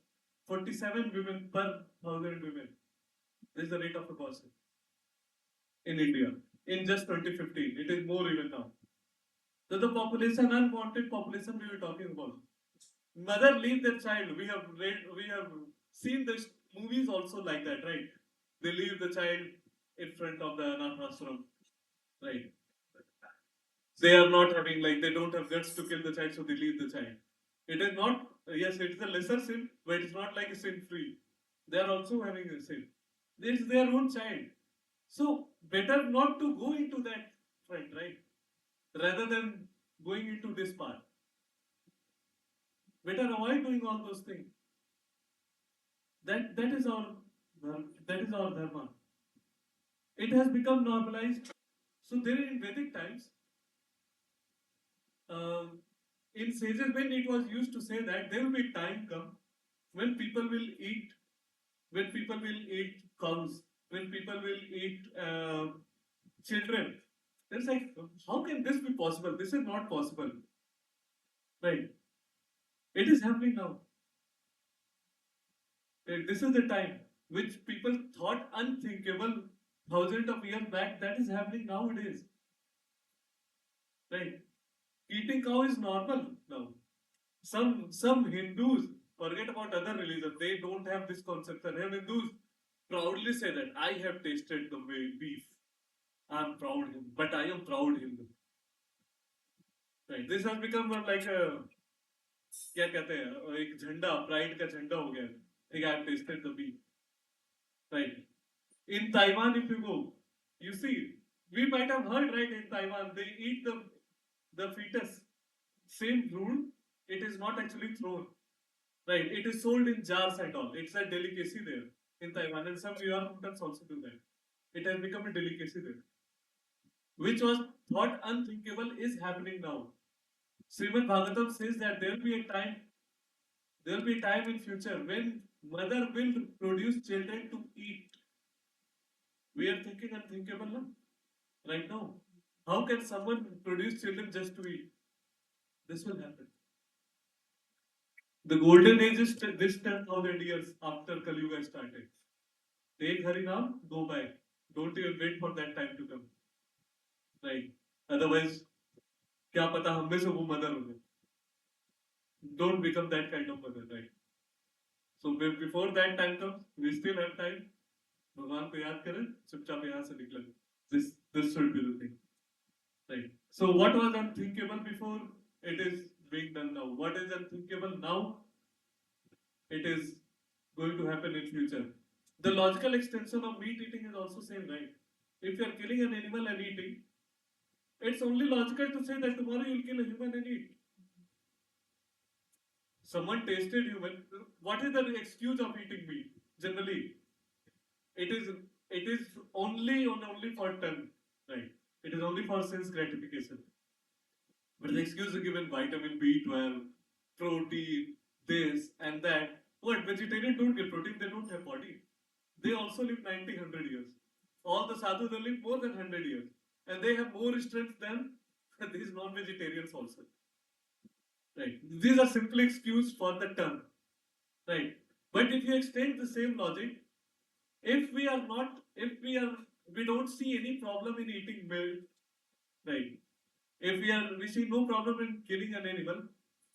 47 women per 1,000 women. This is the rate of abortion in India in just 2015. It is more even now. So the population, unwanted population we were talking about. Mother leave their child. We have seen this movies also like that, right? They leave the child in front of the anath ashram, right? They are not having like they don't have guts to kill the child, so they leave the child. It is not yes, it is a lesser sin, but it's not like a sin free. They are also having a sin. This is their own child. So better not to go into that front, right? Rather than going into this path. Better avoid doing all those things. That is our dharma. It has become normalized. So there in Vedic times, in sages when it was used to say that there will be time come when people will eat cows, when people will eat children. It's like, how can this be possible? This is not possible, right? It is happening now. This is the time which people thought unthinkable thousands of years back. That is happening nowadays, right? Eating cow is normal now. Some Hindus forget about other religions. They don't have this concept. And Hindus proudly say that I have tasted the beef. I am proud Hindu, but I am proud Hindu. Right. This has become like a क्या कहते हैं एक झंडा pride का झंडा हो गया. I have tasted the beef. Right. In Taiwan, if you go, you see, we might have heard right in Taiwan they eat the fetus. Same rule. It is not actually thrown. Right. It is sold in jars and all. It's a delicacy there in Taiwan, and some New York hotels also do that. It has become a delicacy there, which was thought unthinkable is happening now. Srimad Bhagavatam says that there will be a time in future when mother will produce children to eat. We are thinking unthinkable now, right now. How can someone produce children just to eat? This will happen. The golden age is this 10,000 years after Kali Yuga started. Take Harinam, go back. Don't even wait for that time to come. Right? Otherwise, क्या पता हम में से वो mother हो जाए. Don't become that kind of mother, right? So before that time comes, we still have time. भगवान को याद करें, चुपचाप यहाँ से निकलें. This should be the thing, right? So what was unthinkable before, it is being done now. What is unthinkable now, it is going to happen in future. The logical extension of meat eating is also same, right? If you are killing an animal and eating, it's only logical to say that tomorrow you'll kill a human and eat. Someone tasted human. What is the excuse of eating meat? Generally, it is only for turn, right? It is only for sense gratification. But the excuse is given vitamin B12, protein, this and that. What? Vegetarians don't get protein, they don't have body. They also live 90, 100 years. All the sadhus, they live more than 100 years. And they have more strength than these non-vegetarians also. Right? These are simply excuse for the term. Right? But if you extend the same logic, if we don't see any problem in eating milk, right? If we see no problem in killing an animal,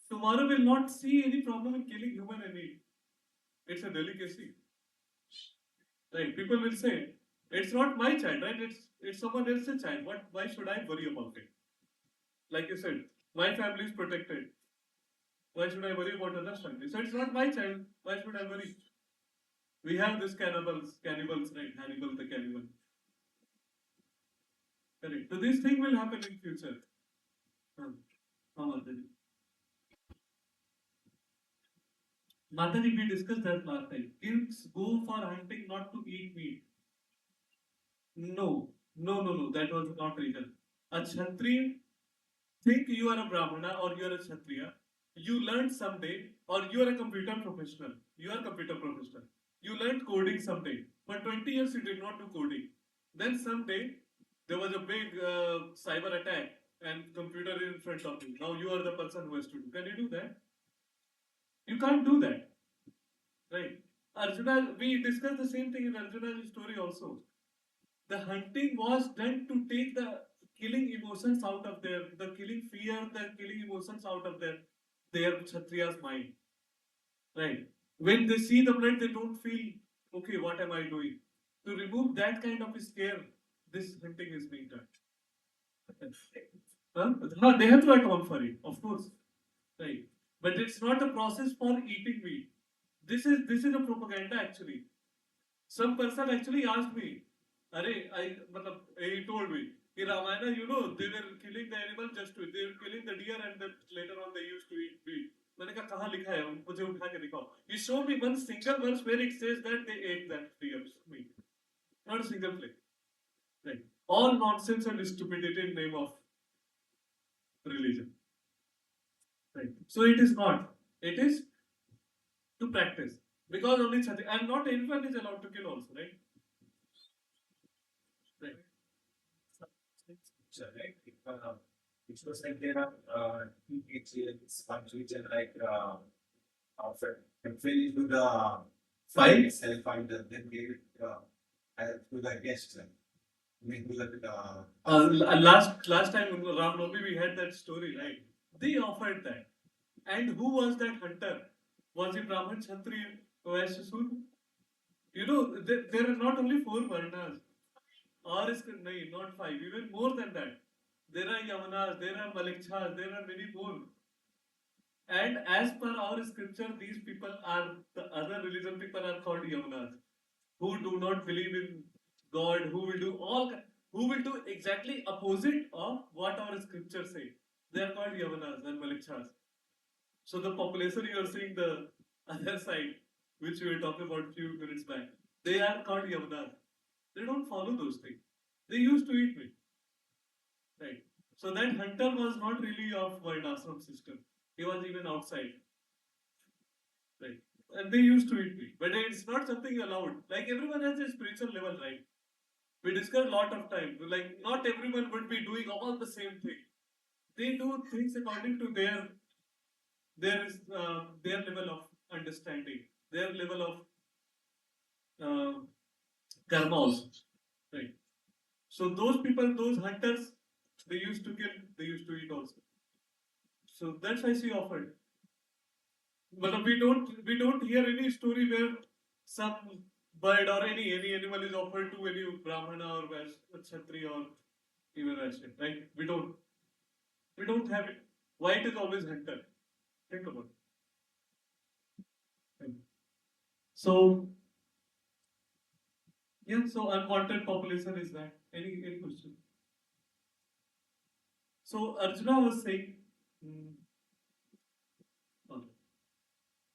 tomorrow we'll not see any problem in killing human and eat. It's a delicacy. Right? People will say, it's not my child, right? It's someone else's child. Why should I worry about it? Like you said, my family is protected. Why should I worry about another family? So it's not my child. Why should I worry? We have this cannibals, right? Hannibal the cannibal. Correct. So this thing will happen in future. Mataji. Mataji, we discussed that last time. Kids go for hunting not to eat meat. No. That was not reason. A Kshatriya, think you are a Brahmana or you are a Kshatriya. You learned someday, or you are a computer professional. You are a computer professional. You learned coding someday. For 20 years, you did not do coding. Then someday, there was a big cyber attack and computer in front of you. Now you are the person who has to do. Can you do that? You can't do that. Right? Arjuna, we discussed the same thing in Arjuna's story also. The hunting was done to take the killing emotions out of the killing fear, the killing emotions out of their Kshatriya's mind. Right. When they see the blood, they don't feel, okay, what am I doing? To remove that kind of scare, this hunting is being done. They have to account for it, of course. Right. But it's not a process for eating meat. This is a propaganda actually. Some person actually asked me, he told me, in Ramayana, they were killing the animal just to eat. They were killing the deer and then later on they used to eat meat. मैंने कहा कहाँ लिखा है मुझे उठा के दिखाओ. You show me one single verse where it says that they ate that deer's meat. Not a single place. Right. All nonsense and stupidity in name of religion. Right. So it is not. It is to practice. Because only Kshatriya, and not everyone is allowed to kill also, right? Right. Right? It was like there are two regions, one region like after finished with the fight itself and then gave it to the guest. I mean, to the Last time in Ram Navami we had that story, right? They offered that. And who was that hunter? Was it Brahman, Kshatriya, Vaishya, Sudra? There are not only 4 varnas. Or is not 5, even more than that. There are Yamanas, there are Malikshas, there are many more. And as per our scripture, these people are, the other religion people are called Yamanas, who do not believe in God, who will do exactly opposite of what our scriptures say. They are called Yamanas and Malikshas. So the population you are seeing the other side, which we were talking about a few minutes back, they are called Yamanas. They don't follow those things. They used to eat meat. Right. So that hunter was not really of Varnashram system. He was even outside. Right. And they used to eat meat. But it's not something allowed. Like everyone has a spiritual level, right? We discussed a lot of time. Like not everyone would be doing all the same thing. They do things according to their level of understanding, their level of karma also. Right. So those people, those hunters, they used to kill, they used to eat also. So that's why she offered. But we don't hear any story where some bird or any animal is offered to any Brahmana or Kshatriya or even Vaishya, right? We don't have it. Why it is always hunter? Think about it. So yeah, so unwanted population is that. Any question? So Arjuna was saying, okay.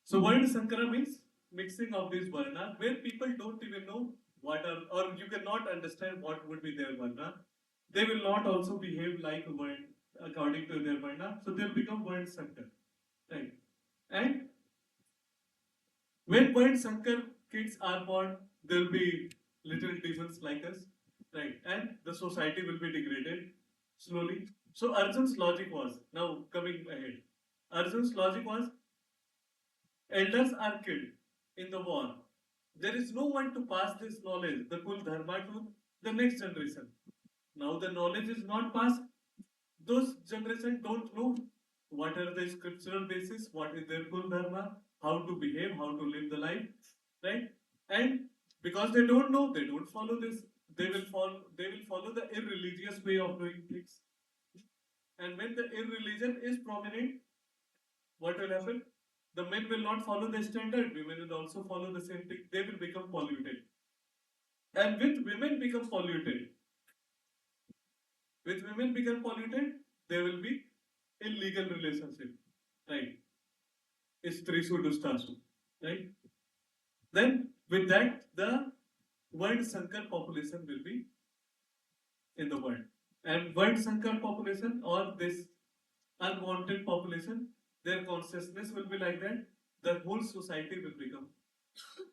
So word Sankara means mixing of these varna, where people don't even know what are, or you cannot understand what would be their varna. They will not also behave like a word according to their varna, so they'll become word Sankar. Right. And when word Sankar kids are born, there'll be little demons like us, right? And the society will be degraded slowly. So Arjun's logic was, now coming ahead, Arjun's logic was, elders are killed in the war. There is no one to pass this knowledge, the Kul Dharma, to the next generation. Now the knowledge is not passed. Those generation don't know what are the scriptural basis, what is their Kul Dharma, how to behave, how to live the life, right? And because they don't know, they don't follow this. They will follow the irreligious way of doing things. And when the irreligion is prominent, what will happen? The men will not follow the standard. Women will also follow the same thing. They will become polluted. And with women become polluted, there will be in legal relationship, right? Strisu dustasu, right? Then with that, the world Sankar population will be in the world. And world Sankar population or this unwanted population, their consciousness will be like that. The whole society will become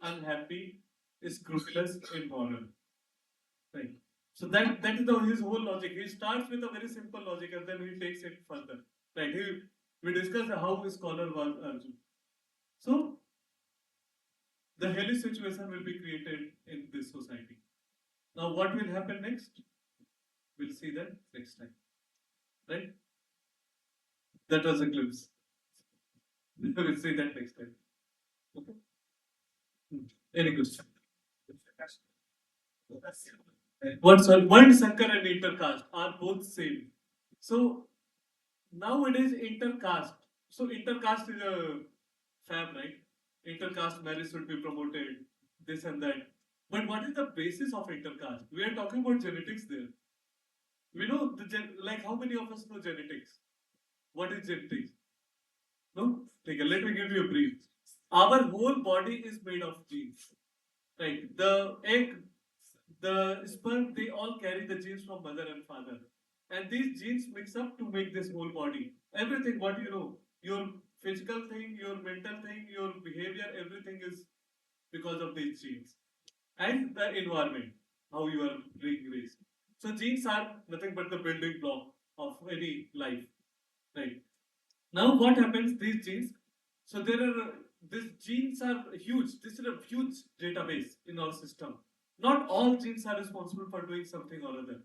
unhappy, scrupulous, immoral. Right. So that is his whole logic. He starts with a very simple logic and then he takes it further. Right. We discussed how a scholar was Arjun. So the hellish situation will be created in this society. Now what will happen next? We'll see that next time. Right? That was a glimpse. We'll see that next time. Okay. Any question? What's one Sankar and intercaste are both same. So nowadays intercaste. So intercaste is a fab, right? Intercaste marriage should be promoted, this and that. But what is the basis of intercaste? We are talking about genetics there. We know like how many of us know genetics? What is genetics? No? Okay, let me give you a brief. Our whole body is made of genes. Right? The egg, the sperm, they all carry the genes from mother and father. And these genes mix up to make this whole body. Everything, what you know, your physical thing, your mental thing, your behavior, everything is because of these genes. And the environment, how you are being raised. So genes are nothing but the building block of any life. Right. Now what happens, these genes, so there are, these genes are huge. This is a huge database in our system. Not all genes are responsible for doing something or other.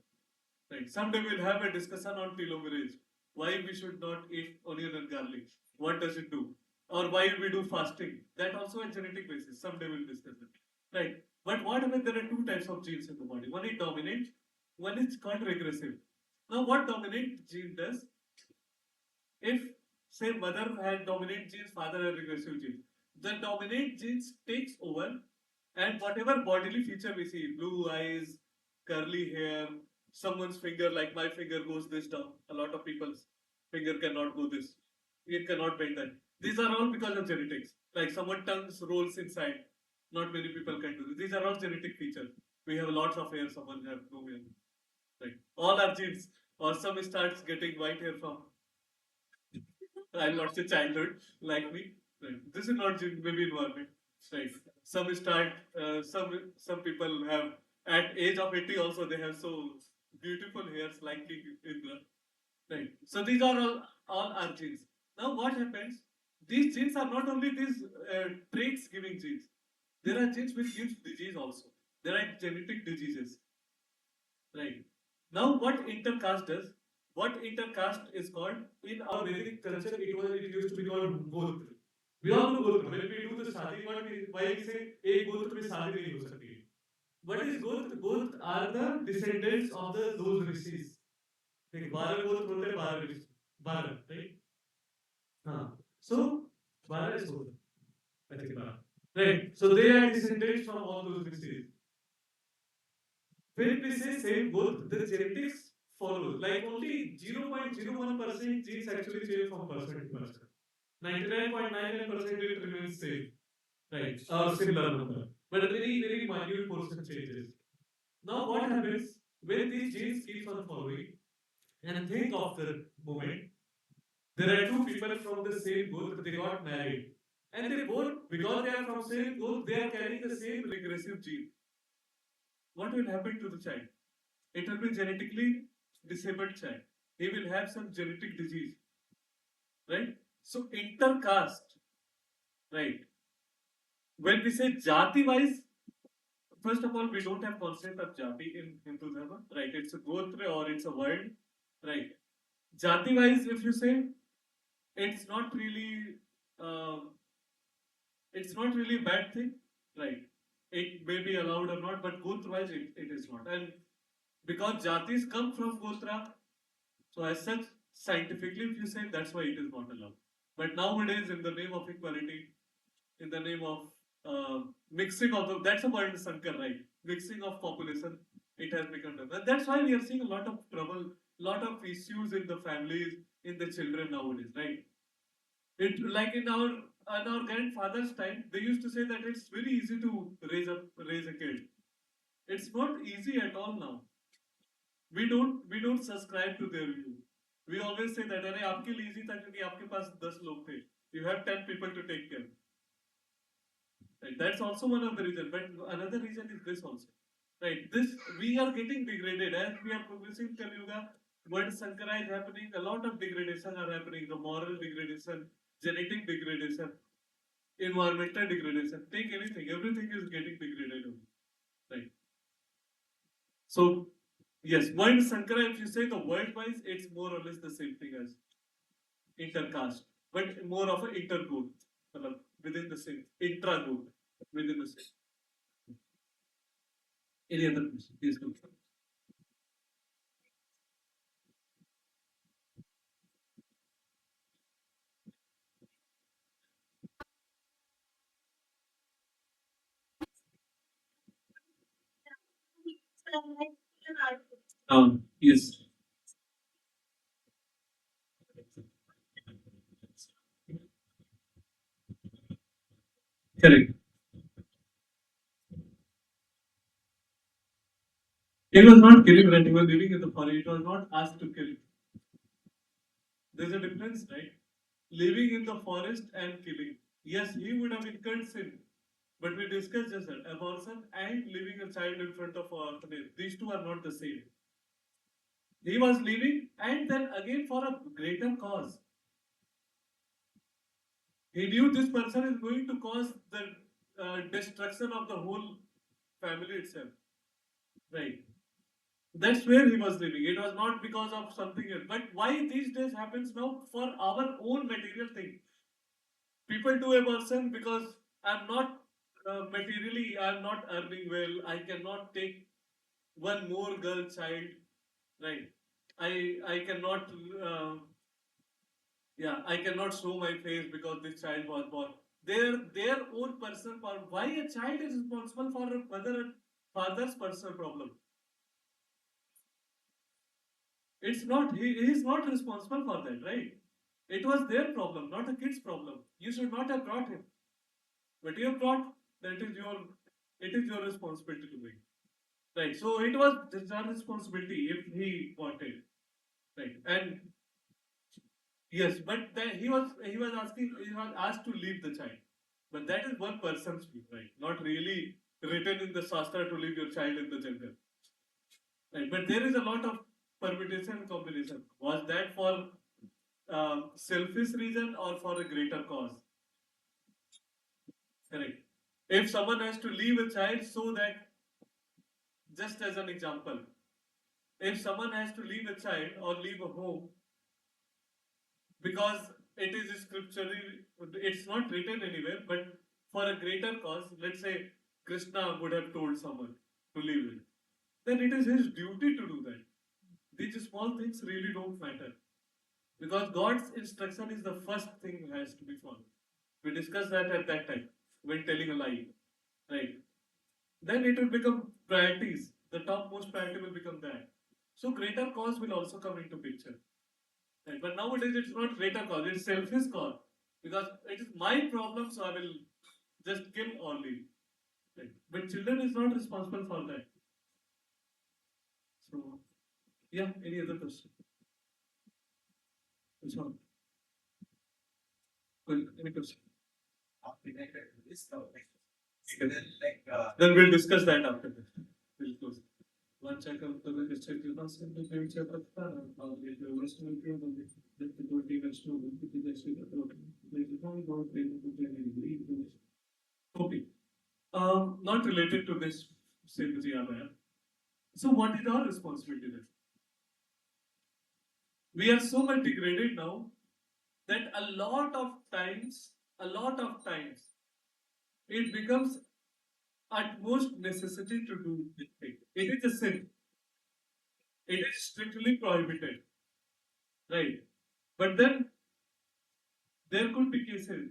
Right. Someday we'll have a discussion on telomerase. Why we should not eat onion and garlic. What does it do? Or why we do fasting. That also a genetic basis. Someday we'll discuss it. Right. But what happens, there are two types of genes in the body. One is dominant, one is called regressive. Now what dominant gene does? If say mother had dominant genes, father had regressive genes, the dominant genes takes over, and whatever bodily feature we see, blue eyes, curly hair, someone's finger like my finger goes this down, a lot of people's finger cannot go this, it cannot bend that. These are all because of genetics. Like someone tongues rolls inside, not many people can do this. These are all genetic features. We have lots of hair, someone have no hair. Right. All our genes, or some starts getting white hair from I'll not say childhood like me. Right. This is not maybe environment. Right. Some start. Some people have at age of 80 also they have so beautiful hairs like Indra. Right. So these are all our genes. Now what happens? These genes are not only these traits giving genes. There are genes which gives disease also. There are genetic diseases. Right. Now what intercaste does? What intercaste is called in our Vedic culture? It used to be called Gotra. We all know Gotra. When we do the shadi, why we say एक गोत्र में शादी नहीं हो सकती? What is Gotra? Gotra are the descendants of those rishis. like 12 गोत्र होते हैं 12 ऋषि 12 right? हाँ. So 12 is Gotra. I think 12. Right. So they are descendants from all those rishis. When we say same growth, the genetics follow. Like only 0.01% genes actually change from person to person. 99.99% it remains same. Right. Or similar number. But a very minute portion changes. Now what happens when these genes keep on following? And think of the moment. There are two people from the same growth, they got married. And they both, because they are from same growth, they are carrying the same regressive gene. What will happen to the child? It will be genetically disabled child. He will have some genetic disease. Right? So intercaste, right? When we say jati wise, first of all, we don't have concept of jati in Hindu Dharma, right? It's a gotra or it's a word, right? Jati wise, if you say, it's not really a bad thing, right? It may be allowed or not, but gotra wise it is not. And because jatis come from gotra, so as such, scientifically, if you say, that's why it is not allowed. But nowadays, in the name of equality, in the name of mixing of that's a word Sankar, right? Mixing of population, it has become done. And that's why we are seeing a lot of trouble lot of issues in the families, in the children nowadays, right? It like in our grandfather's time, they used to say that it's very easy to raise a kid. It's not easy at all now. We don't subscribe to their view. We always say that अरे आपके लिए easy था क्योंकि आपके पास 10 लोग थे. You have 10 people to take care. Right? That's also one of the reasons. But another reason is this also. Right? This we are getting degraded as we are progressing Kali Yuga. Word Sankara is happening. A lot of degradation are happening. The moral degradation, genetic degradation, environmental degradation. Take anything. Everything is getting degraded. Right? So yes, word Sankara. If you say the word wise, it's more or less the same thing as intercaste, but more of an intergroup. Within the same intra-group within the same. Any other question? Yes, go. Yes. Correct. It was not killing when he was living in the forest. It was not asked to kill. There's a difference, right? Living in the forest and killing. Yes, he would have incurred sin. But we discussed just that abortion and leaving a child in front of an orphanage. These two are not the same. He was living and then again for a greater cause. He knew this person is going to cause the destruction of the whole family itself. Right. That's where he was living. It was not because of something else. But why these days happens now for our own material thing? People do abortion because I'm not materially, I'm not earning well. I cannot take one more girl child. Right. I cannot. Yeah, I cannot show my face because this child was born. Their own personal problem. Why a child is responsible for a mother and father's personal problem? It's not he is not responsible for that, right? It was their problem, not the kid's problem. You should not have brought him. But you have brought, that is your it is your responsibility to make. Right. So it was his responsibility if he wanted. Right. And yes, but then he was asked to leave the child. But that is one person's view, right? Not really written in the Shastra to leave your child in the jungle. Right. But there is a lot of permutation and combination. Was that for selfish reason or for a greater cause? Correct. If someone has to leave a child so that, just as an example, if someone has to leave a child or leave a home because it is scripturally, it's not written anywhere, but for a greater cause, let's say Krishna would have told someone to leave it, then it is his duty to do that. These small things really don't matter because God's instruction is the first thing has to be followed. We discussed that at that time when telling a lie, right? Then it will become priorities. The topmost priority will become that. So greater cause will also come into picture. Right? But nowadays it's not greater cause, it's selfish cause. Because it is my problem, so I will just kill or leave. Right? But children is not responsible for that. So yeah, any other question? Which one? Well, any question? Related to this, then Then we'll discuss that after this. We'll close. One check out the register to us and the payment check of the rest of the okay. Not related to this sympathy are. So what is our responsibility then? We are so much degraded now that a lot of times, it becomes utmost necessity to do this thing. It is a sin. It is strictly prohibited. Right. But then there could be cases